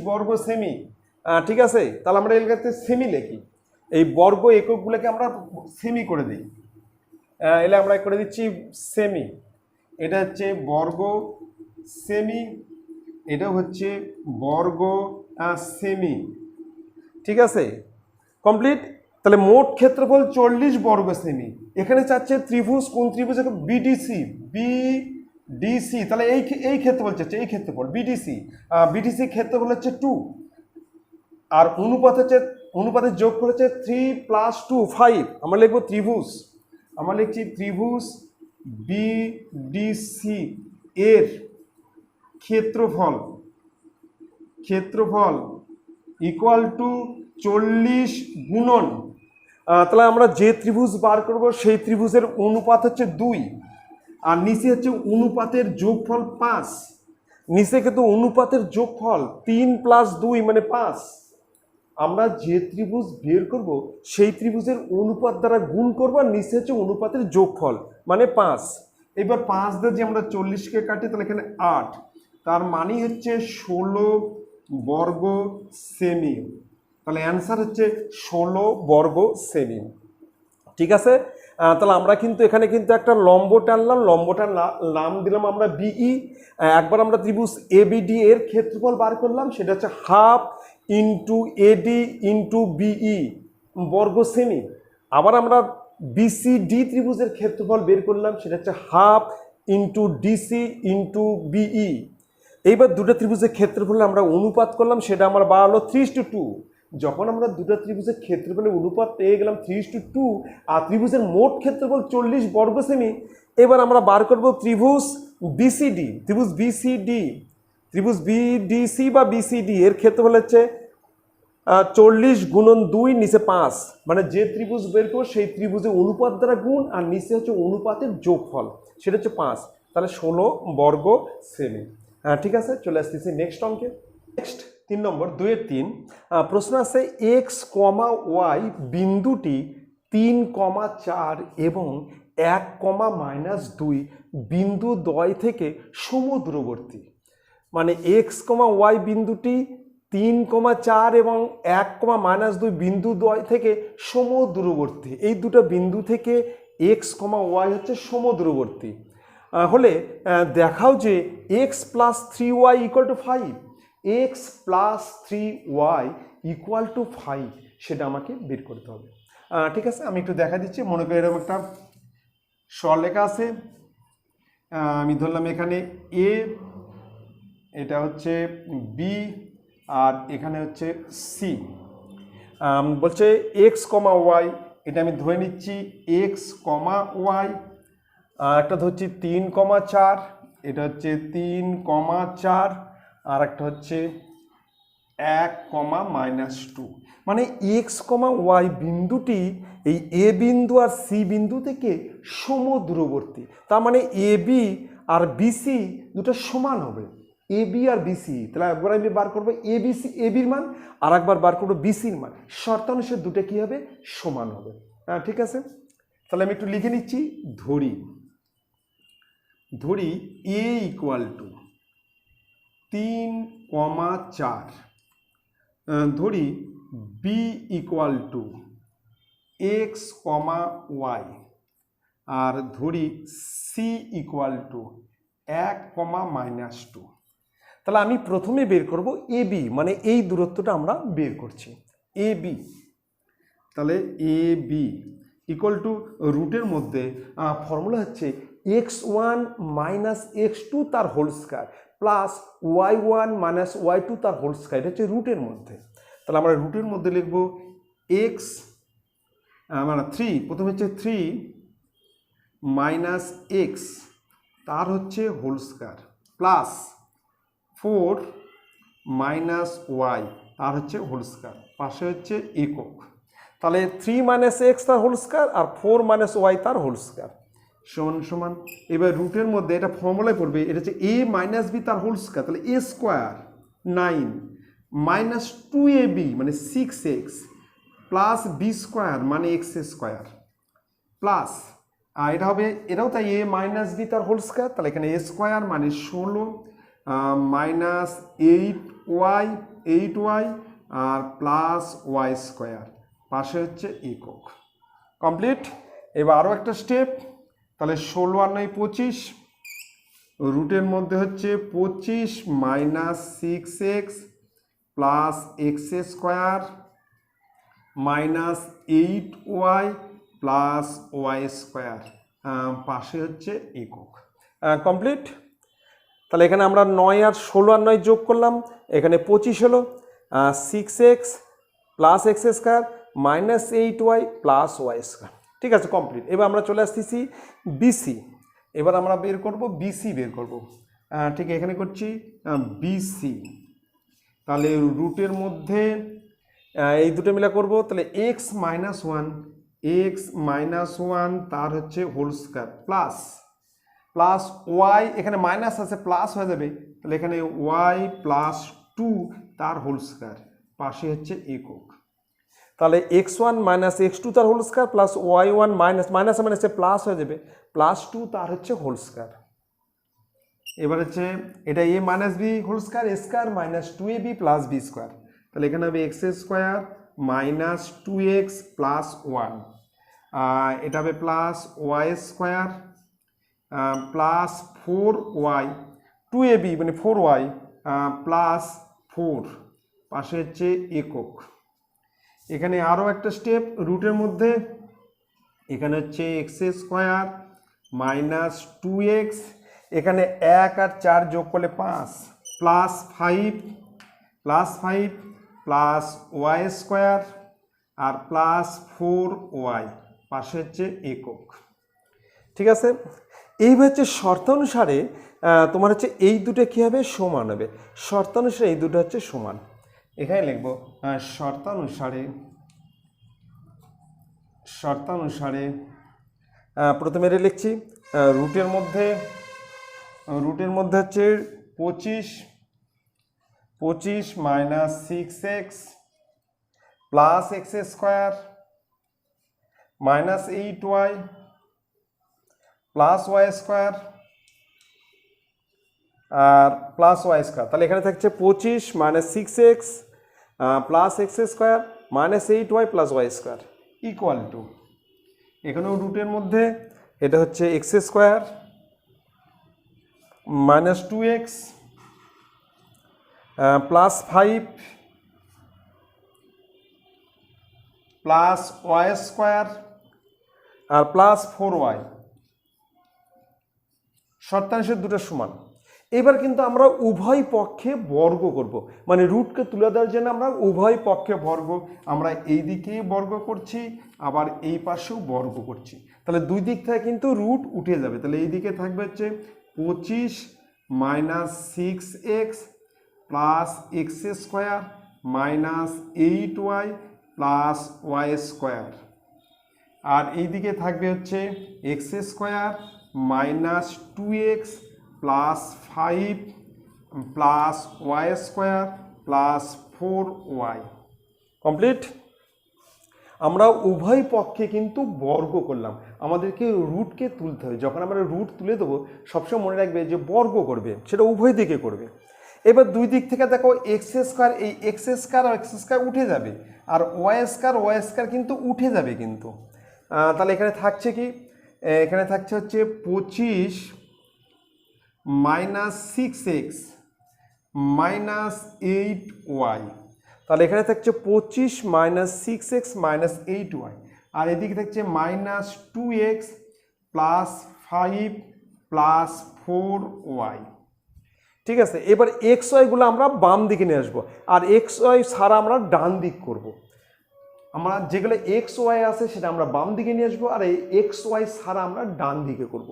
S1: বর্গ সেমি। ঠিক আছে, তাহলে আমরা এর ক্ষেত্রে সেমি লিখি। এই বর্গ এককগুলোকে আমরা সেমি করে দিই। এলে আমরা করে দিচ্ছি সেমি। এটা হচ্ছে বর্গ সেমি, এটা হচ্ছে বর্গ সেমি। ঠিক আছে, কমপ্লিট। তাহলে মোট ক্ষেত্রফল 40 বর্গ সেমি। এখানে চাচ্ছে ত্রিভুজ, কোন ত্রিভুজ? বিডিসি। তাহলে এই ক্ষেত্রফল চাচ্ছে, এই ক্ষেত্রফল বিডিসি ক্ষেত্রফল হচ্ছে 2, আর অনুপাতের যোগফল হচ্ছে 3 + 2 5। আমরা লিখবো ত্রিভুজ বিডিসি এর ক্ষেত্রফল ইকুয়াল টু 40 গুণন, তাহলে আমরা যে ত্রিভুজ বার করব সেই ত্রিভুজের অনুপাত হচ্ছে 2, আর নিচে হচ্ছে অনুপাতের যোগফল 5। নিচে কিন্তু অনুপাতের যোগফল 3 + 2 মানে 5। আমরা যে ত্রিভুজ বের করব সেই ত্রিভুজের অনুপাত দ্বারা গুণ করব, আর নিচে হচ্ছে অনুপাতের যোগফল মানে 5। এবার 5 দিয়ে যে আমরা 40কে কাটি তাহলে এখানে 8, তার মানে হচ্ছে 16 বর্গ সেমি। তাহলে অ্যান্সার হচ্ছে 16 বর্গ সেমি। ঠিক আছে, তাহলে আমরা কিন্তু এখানে কিন্তু একটা লম্ব টানলাম, লম্বটার নাম দিলাম আমরা বিই। একবার আমরা ত্রিভুজ এবিডি এর ক্ষেত্রফল বার করলাম, সেটা হচ্ছে half into AD into BE বর্গ সেমি। আবার আমরা বিসিডি ত্রিভুজের ক্ষেত্রফল বের করলাম, সেটা হচ্ছে half into DC into BE. এইবার দুটো ত্রিভুজের ক্ষেত্রফলে আমরা অনুপাত করলাম, সেটা আমার বার হলো 3:2। যখন আমরা দুটো ত্রিভুজের ক্ষেত্রফলের অনুপাত পেয়ে গেলাম 3:2 আর ত্রিভুজের মোট ক্ষেত্রফল 40 বর্গ সেমি, এবার আমরা বার করব ত্রিভুজ বিসিডি। ত্রিভুজ বিডিসি বা বিসিডি এর ক্ষেত্রফল হচ্ছে 40 গুণন 2 নিচে 5, মানে যে ত্রিভুজ বের করবো সেই ত্রিভুজের অনুপাত দ্বারা গুণ আর নিচে হচ্ছে অনুপাতের যোগফল, সেটা হচ্ছে 5, তাহলে 16 বর্গ সেমি। ঠিক আছে, চলে আসতেছি নেক্সট অঙ্কে। নেক্সট 3 নম্বর 2-3 প্রশ্ন আছে এক্স কমা ওয়াই বিন্দুটি 3,4 এবং 1,-2 বিন্দু দ্বয় থেকে সমদূরবর্তী। মানে এক্স কমা ওয়াই বিন্দুটি 3,4 এবং 1,-2 বিন্দু দ্বয় থেকে সমদূরবর্তী। এই দুটো বিন্দু থেকে এক্স কমা ওয়াই হচ্ছে সমদূরবর্তী হলে দেখাও যে x plus 3y equal to 5, x plus 3y equal to 5 সেটা আমাকে বের করতে হবে। ঠিক আছে, আমি একটু দেখা দিচ্ছি। মনে করি এরকম একটা সরলরেখা আছে, আমি ধরলাম এখানে এ, এটা হচ্ছে বি, আর এখানে হচ্ছে সি। বলছে এক্স কমা ওয়াই, এটা আমি ধরে নিচ্ছি এক্স কমা ওয়াই, একটা ধরছি 3,4, এটা হচ্ছে 3,4, আর একটা হচ্ছে 1,-2। মানে এক্স কমা ওয়াই বিন্দুটি এই এ বিন্দু আর সি বিন্দু থেকে সমদূরবর্তী, তার মানে এ বি আর বিসি দুটো সমান হবে। এ বি আর বিসি, তাহলে একবার আমি বার করবো এ বিসি, এ বির মান, আর একবার বার করবো বিসির মান, শর্তানুসারে দুটো কি হবে, সমান হবে। ঠিক আছে, তাহলে আমি একটু লিখে নিচ্ছি। ধরি এ ইকুয়াল টু 3,4, ধরি B equal to x comma y, আর ধরি সি ইকুয়াল টু 1,-2। তাহলে আমি প্রথমে বের করব এ বি, মানে এই দূরত্বটা আমরা বের করছি এ বি। তাহলে এ বি ইকুয়াল টু রুটের মধ্যে ফর্মুলা হচ্ছে x1 মাইনাস x2 তার whole square plus y1 minus y2 তার হোল স্কয়ার, এটা হচ্ছে রুটের মধ্যে। তাহলে আমরা রুটের মধ্যে লিখব এক্স মানে 3, প্রথমে হচ্ছে 3 মাইনাস এক্স তার হচ্ছে whole square plus 4 minus Y তার হচ্ছে হোল স্কয়ার, পাশে হচ্ছে একক। তাহলে 3 মাইনাস এক্স তার হোল স্কয়ার আর 4 মাইনাস ওয়াই তার হোল স্কয়ার সমান সমান, এবার রুটের মধ্যে এটা ফর্মুলায় পড়বে, এটা হচ্ছে এ মাইনাস বি তার হোল স্কয়ার, তাহলে এ স্কোয়ার 9 মাইনাস 2ab মানে 6x প্লাস বি স্কোয়ার মানে এক্স স্কোয়ার প্লাস এটা হবে, এটাও তাই এ মাইনাস বি তার হোল স্কোয়ার, তাহলে এখানে এ স্কোয়ার মানে 16 মাইনাস 8y আর প্লাস ওয়াই স্কোয়ার, পাশে হচ্ছে একক। কমপ্লিট। এবার আরও একটা স্টেপ, তাহলে 16 আর 9 25, রুটের মধ্যে হচ্ছে 25 minus 6x plus x square minus 8y plus Y square, পাশে হচ্ছে একক। কমপ্লিট। তাহলে এখানে আমরা 9 আর 16 আর 9 যোগ করলাম, এখানে 25 হলো, 6x plus x square minus 8y plus Y square. ঠিক আছে, কমপ্লিট। এবার আমরা চলে আসতেছি বিসি। এবার আমরা বের করব বিসি বের করব। ঠিক এখানে করছি বিসি, তাহলে রুটের মধ্যে এই দুটো মিলা করব, তাহলে এক্স মাইনাস ওয়ান তার হচ্ছে হোল স্কয়ার প্লাস ওয়াই, এখানে মাইনাস আছে প্লাস হয়ে যাবে, তাহলে এখানে ওয়াই প্লাস 2 তার হোল স্কয়ার, পাশে হচ্ছে একক। তাহলে x1 মাইনাস x2 তার whole square plus y1 minus মাইনাসে প্লাস হয়ে যাবে, প্লাস 2 তার হচ্ছে হোল স্কয়ার। এবার হচ্ছে এটা a minus B whole square, a square minus 2ab plus B square, তাহলে এখানে হবে x square minus 2x plus 1, এটা হবে plus Y square plus 4y 2ab মানে 4y প্লাস 4, পাশে হচ্ছে একক। এখানে আরও একটা স্টেপ, রুটের মধ্যে এখানে হচ্ছে এক্স স্কোয়ার মাইনাস 2x, এখানে 1 আর 4 যোগ করলে 5 প্লাস 5 প্লাস ওয়াই স্কোয়ার আর প্লাস 4y পাশে হচ্ছে একক। ঠিক আছে, এইবার হচ্ছে শর্তানুসারে তোমার হচ্ছে এই দুটো কী হবে, সমান হবে। শর্তানুসারে এই দুটো হচ্ছে সমান। এখানে লিখব শর্তানুসারে প্রথমে এটা লিখছি রুটের মধ্যে হচ্ছে 25 minus 6x plus x square minus 8y plus Y square আর প্লাস ওয়াই স্কোয়ার। তাহলে এখানে থাকছে 25 minus 6x plus x square minus 8y plus Y square equal to, এখানেও রুটের মধ্যে এটা হচ্ছে x square minus 2x plus 5 plus Y square আর প্লাস 4y। শর্তাংশের দুটো সমান। এবার কিন্তু আমরা উভয় পক্ষে বর্গ করব, মানে রুটকে তুলে দেওয়ার জন্য আমরা উভয় পক্ষে বর্গ, আমরা এই দিকেই বর্গ করছি আবার এই পাশেও বর্গ করছি। তাহলে দুই দিক থেকে কিন্তু রুট উঠে যাবে। তাহলে এই দিকে থাকবে হচ্ছে 25 minus 6x plus x square minus 8y plus Y square, আর এই দিকে থাকবে হচ্ছে x square minus 2x plus 5 plus Y square plus 4y। Complete. আমরা উভয় পক্ষে কিন্তু বর্গ করলাম। আমাদেরকে রুটকে তুলতে হবে। যখন আমরা রুট তুলে দেবো সবসময় মনে রাখবে যে বর্গ করবে, সেটা উভয় দিকে করবে। এবার দুই দিক থেকে দেখো এক্স স্কোয়ার, এই এক্স স্কোয়ার আর এক্স স্কোয়ার উঠে যাবে, আর ওয়াই স্কোয়ার কিন্তু উঠে যাবে কিন্তু। তাহলে এখানে থাকছে কি, এখানে থাকছে হচ্ছে 25 মাইনাস 6x মাইনাস 8y। তাহলে এখানে থাকছে 25 মাইনাস 6x মাইনাস 8y, আর এদিকে থাকছে minus 2x plus 5 plus 4y। ঠিক আছে, এবার এক্স ওয়াইগুলো আমরা বাম দিকে নিয়ে আসবো, আর এক্স ওয়াই ছাড়া আমরা ডান দিক করব। আমরা যেগুলো এক্স ওয়াই আছে সেটা আমরা বাম দিকে নিয়ে আসবো, আর এই এক্স ওয়াই ছাড়া আমরা ডান দিকে করব।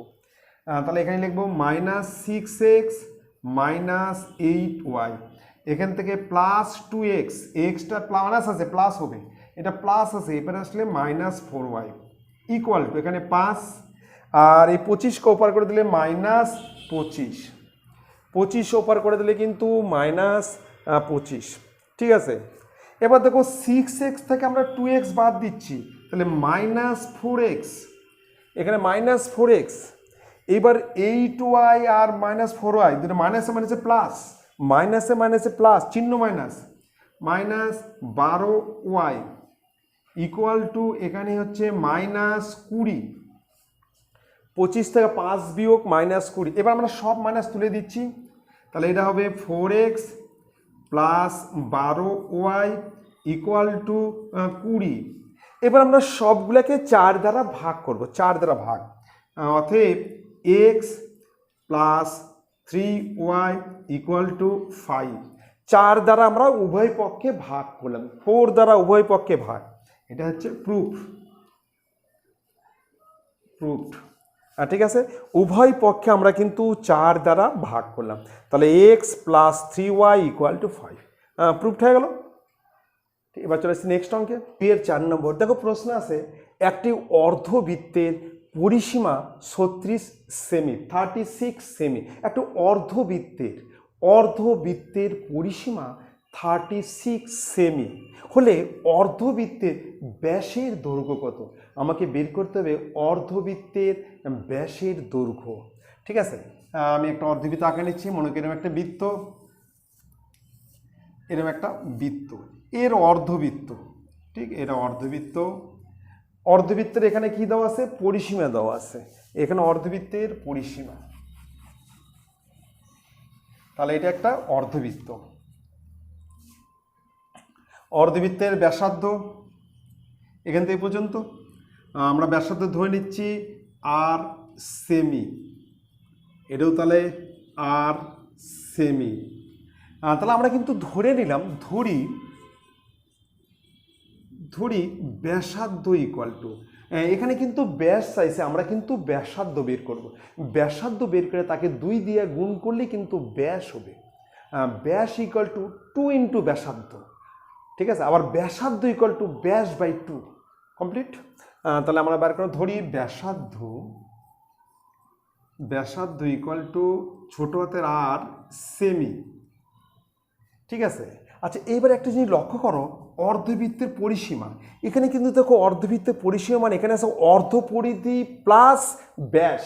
S1: তাহলে এখানে লিখবো মাইনাস 6x মাইনাস 8y, এখান থেকে প্লাস 2x, এক্সটা মাইনাস আছে প্লাস হবে, এটা প্লাস আছে এবারে আসলে মাইনাস 4y ইকুয়াল টু এখানে 5, আর এই 25কে ওপার করে দিলে মাইনাস 25 ওপার করে দিলে কিন্তু মাইনাস 25। ঠিক আছে, এবার দেখো 6x থেকে আমরা 2x বাদ দিচ্ছি, তাহলে মাইনাস 4x, এখানে মাইনাস 4x। এবার 8y আর মাইনাস 4y দুটো মাইনাসে মাইনাসে প্লাস, মাইনাসে মাইনাসে প্লাস, চিহ্ন minus, minus 12y equal to এখানে হচ্ছে মাইনাস 20। 25 থেকে 5 বিয়োগ মাইনাস 20। এবার আমরা সব মাইনাস তুলে দিচ্ছি, তাহলে এটা হবে 4x plus 12y equal to 20। এবার আমরা সবগুলোকে 4 দ্বারা ভাগ করব, 4 দ্বারা ভাগ, অতএব x plus 3y equal to 5। 4 দ্বারা আমরা উভয় পক্ষে ভাগ করলাম, 4 দ্বারা উভয় পক্ষে ভাগ। এটা হচ্ছে প্রুফড। ঠিক আছে, উভয় পক্ষে আমরা কিন্তু 4 দ্বারা ভাগ করলাম, তাহলে x plus 3y equal to 5 proofed হয়ে গেল। এবার চলে আসছি নেক্সট অঙ্কে, এর 4 নম্বর। দেখো প্রশ্ন আছে একটি অর্ধবৃত্তের পরিসীমা 36 সেমি, 36 সেমি। একটা অর্ধবৃত্তের পরিসীমা 36 সেমি হলে অর্ধবৃত্তের ব্যাসের দৈর্ঘ্য কত? আমাকে বের করতে হবে অর্ধবৃত্তের ব্যাসের দৈর্ঘ্য। ঠিক আছে, আমি একটা অর্ধবৃত্ত আঁকে নিচ্ছি। মনে করি এরকম একটা বৃত্ত, এর অর্ধবৃত্ত। ঠিক, এটা অর্ধবৃত্তের এখানে কি দেওয়া আছে? পরিসীমা দেওয়া আছে। এখানে অর্ধবৃত্তের পরিসীমা, তাহলে এটা একটা অর্ধবৃত্তের ব্যাসার্ধ এখান থেকে পর্যন্ত আমরা ব্যাসার্ধ ধরে নিচ্ছি আর সেমি, এটাও তাহলে আর সেমি। তাহলে আমরা কিন্তু ধরে নিলাম, ধরি ব্যাসার্ধ ইকুয়াল টু, এখানে কিন্তু ব্যাস চাইছে, আমরা কিন্তু ব্যাসার্ধ বের করব। ব্যাসার্ধ বের করে তাকে 2 দিয়ে গুণ করলে কিন্তু ব্যাস হবে। ব্যাস ইকুয়াল টু 2 ইন্টু ব্যাসার্ধ, ঠিক আছে। আবার ব্যাসার্ধ ইকুয়াল টু ব্যাস বাই 2, কমপ্লিট। তাহলে আমরা বার করে ধরি ব্যাসার্ধ ইকুয়াল টু ছোট হাতের আর সেমি, ঠিক আছে। আচ্ছা, এইবার একটা জিনিস লক্ষ্য করো, অর্ধবৃত্তের পরিসীমা। এখানে কিন্তু দেখো অর্ধবৃত্তের পরিসীমা মানে এখানে আছে অর্ধ পরিধি প্লাস ব্যাস।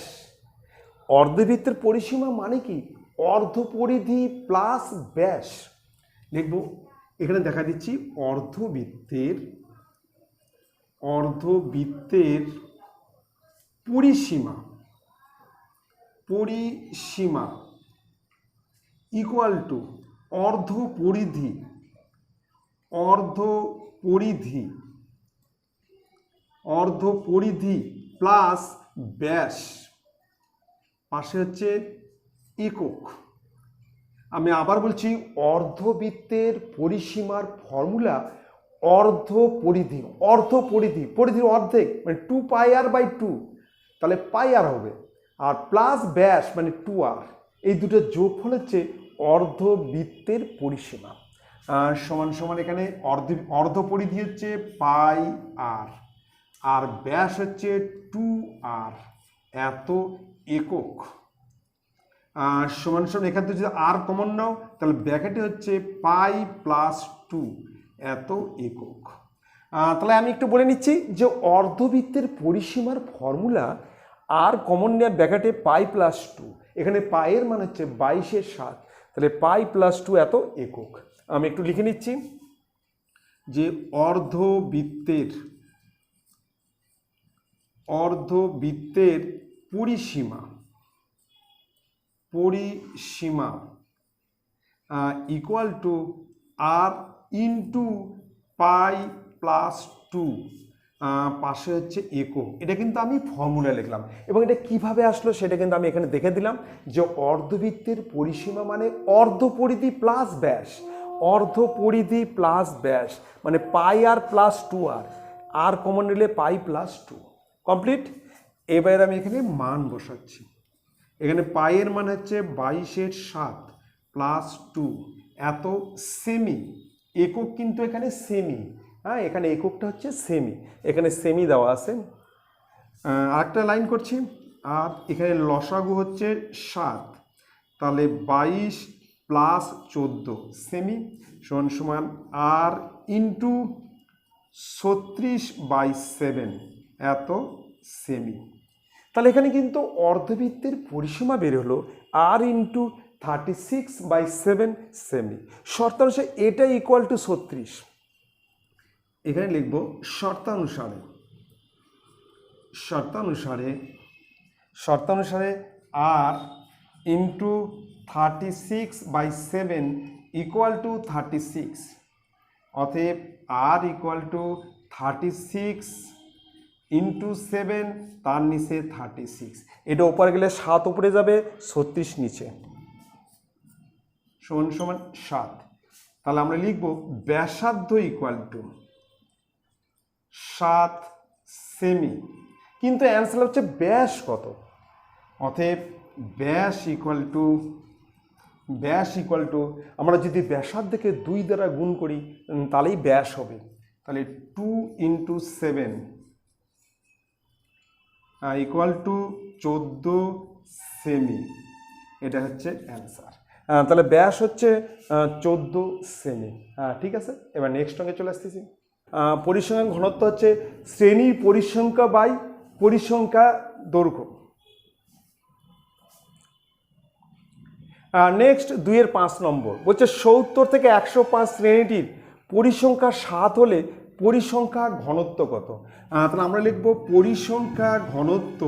S1: অর্ধবৃত্তের পরিসীমা মানে কি? অর্ধ পরিধি প্লাস ব্যাস। লিখবো, এখানে দেখা দিচ্ছি অর্ধবৃত্তের পরিসীমা ইকুয়াল টু অর্ধ পরিধি প্লাস ব্যাস, পাশে হচ্ছে একক। আমি আবার বলছি, অর্ধবৃত্তের পরিসীমার ফর্মুলা পরিধির অর্ধেক মানে 2πr/2, তাহলে πr হবে, আর প্লাস ব্যাস মানে 2r, এই দুটো যোগফল হচ্ছে অর্ধবৃত্তের পরিসীমা। সমান সমান এখানে অর্ধ পরিধি হচ্ছে πr আর ব্যাস হচ্ছে 2r, এত একক। সমান সমান এখান থেকে যদি আর কমন নাও তাহলে ব্র্যাকেটে হচ্ছে পাই প্লাস 2, এত একক। তাহলে আমি একটু বলে নিচ্ছি যে অর্ধবৃত্তের পরিসীমার ফর্মুলা আর কমন নেওয়ার ব্র্যাকেটে পাই প্লাস 2, এখানে পায়ের মান হচ্ছে 22/7, তাহলে পাই প্লাস 2 এত একক। আমি একটু লিখে নিচ্ছি যে অর্ধবৃত্তের পরিসীমা equal to R into pi plus 2, পাশে হচ্ছে একক। এটা কিন্তু আমি ফর্মুলা লিখলাম, এবং এটা কিভাবে আসলো সেটা কিন্তু আমি এখানে দেখে দিলাম যে অর্ধবৃত্তের পরিসীমা মানে অর্ধ পরিধি প্লাস ব্যাস, মানে পাই আর প্লাস 2r, আর কমন নিলে পাই প্লাস 2, কমপ্লিট। এবার আমি এখানে মান বসাচ্ছি, এখানে পাইয়ের মান হচ্ছে 22/7 প্লাস 2, এত সেমি। একক কিন্তু এখানে সেমি, হ্যাঁ, এখানে এককটা হচ্ছে সেমি, এখানে সেমি দেওয়া আছে। আরেকটা লাইন করছি, আর এখানে লসাগু হচ্ছে 7, তাহলে 22 প্লাস 14 সেমি সমান সমান আর ইন্টু 36/7, এত সেমি। তাহলে এখানে কিন্তু অর্ধবৃত্তের পরিসীমা বের হলো আর ইন্টু 36/7 সেমি। শর্তানুসারে এটা ইকুয়াল টু 36। এখানে লিখব শর্তানুসারে আর ইন্টু 36/7 ইকুয়াল টু 36, অতএব আর ইকুয়াল টু 36 ইন্টু 7, তার নিচে 36, এটা উপরে গেলে 7 উপরে যাবে, 36 নিচে, সমান সমান 7। তাহলে আমরা লিখব ব্যাসার্ধ ইকুয়াল টু 7 সেমি, কিন্তু অ্যান্সার হচ্ছে ব্যাস কত, অতএব ব্যাস ইকুয়াল টু আমরা যদি ব্যাসার্ধকে 2 দ্বারা গুণ করি তাহলেই ব্যাস হবে, তাহলে 2 ইন্টু 7 ইকুয়াল টু 14 সেমি, এটা হচ্ছে অ্যান্সার। তাহলে ব্যাস হচ্ছে 14 সেমি। ঠিক আছে, এবার নেক্সট অঙ্কে চলে আসতেছি। পরিসংখ্যান ঘনত্ব হচ্ছে শ্রেণীর পরিসংখ্যা বাই পরিসংখ্যা দৈর্ঘ্য। নেক্সট 2-5 নম্বর বলছে 70 থেকে 105 শ্রেণীটির পরিসংখ্যা 7 হলে পরিসংখ্যা ঘনত্ব কত? তাহলে আমরা লিখব পরিসংখ্যা ঘনত্ব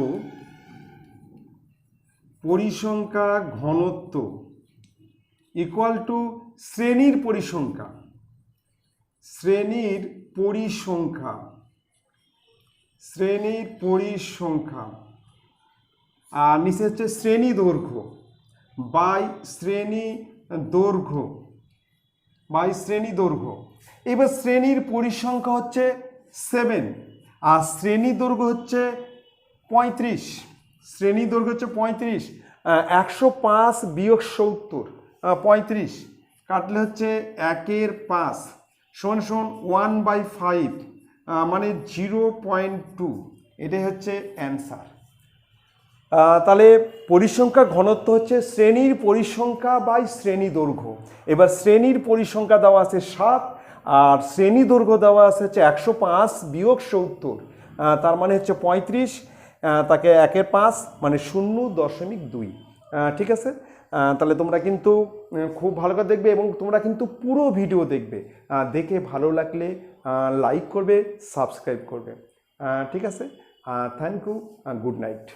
S1: ইকুয়াল টু শ্রেণীর পরিসংখ্যা আর নিচে হচ্ছে শ্রেণী দৈর্ঘ্য বাই শ্রেণী দৈর্ঘ্য। এবার শ্রেণীর পরিসংখ্যা হচ্ছে 7, আর শ্রেণী দৈর্ঘ্য হচ্ছে 35, শ্রেণী দৈর্ঘ্য হচ্ছে 35, 105 বিয়োগ 70, 35 কাটলে হচ্ছে 1/5 সমান সমান 1/5, মানে 0.2, এটাই হচ্ছে অ্যান্সার। তাহলে পরিসংখ্যা ঘনত্ব হচ্ছে শ্রেণীর পরিসংখ্যা বাই শ্রেণী দৈর্ঘ্য। এবার শ্রেণীর পরিসংখ্যা দেওয়া আছে 7 আর শ্রেণী দৈর্ঘ্য দেওয়া আছে হচ্ছে 105 বিয়োগ 70, তার মানে হচ্ছে 35, তাকে 1/5 মানে 0.2। ঠিক আছে, তাহলে তোমরা কিন্তু খুব ভালো করে দেখবে এবং তোমরা কিন্তু পুরো ভিডিও দেখবে, দেখে ভালো লাগলে লাইক করবে, সাবস্ক্রাইব করবে। ঠিক আছে, থ্যাংক ইউ, গুড নাইট।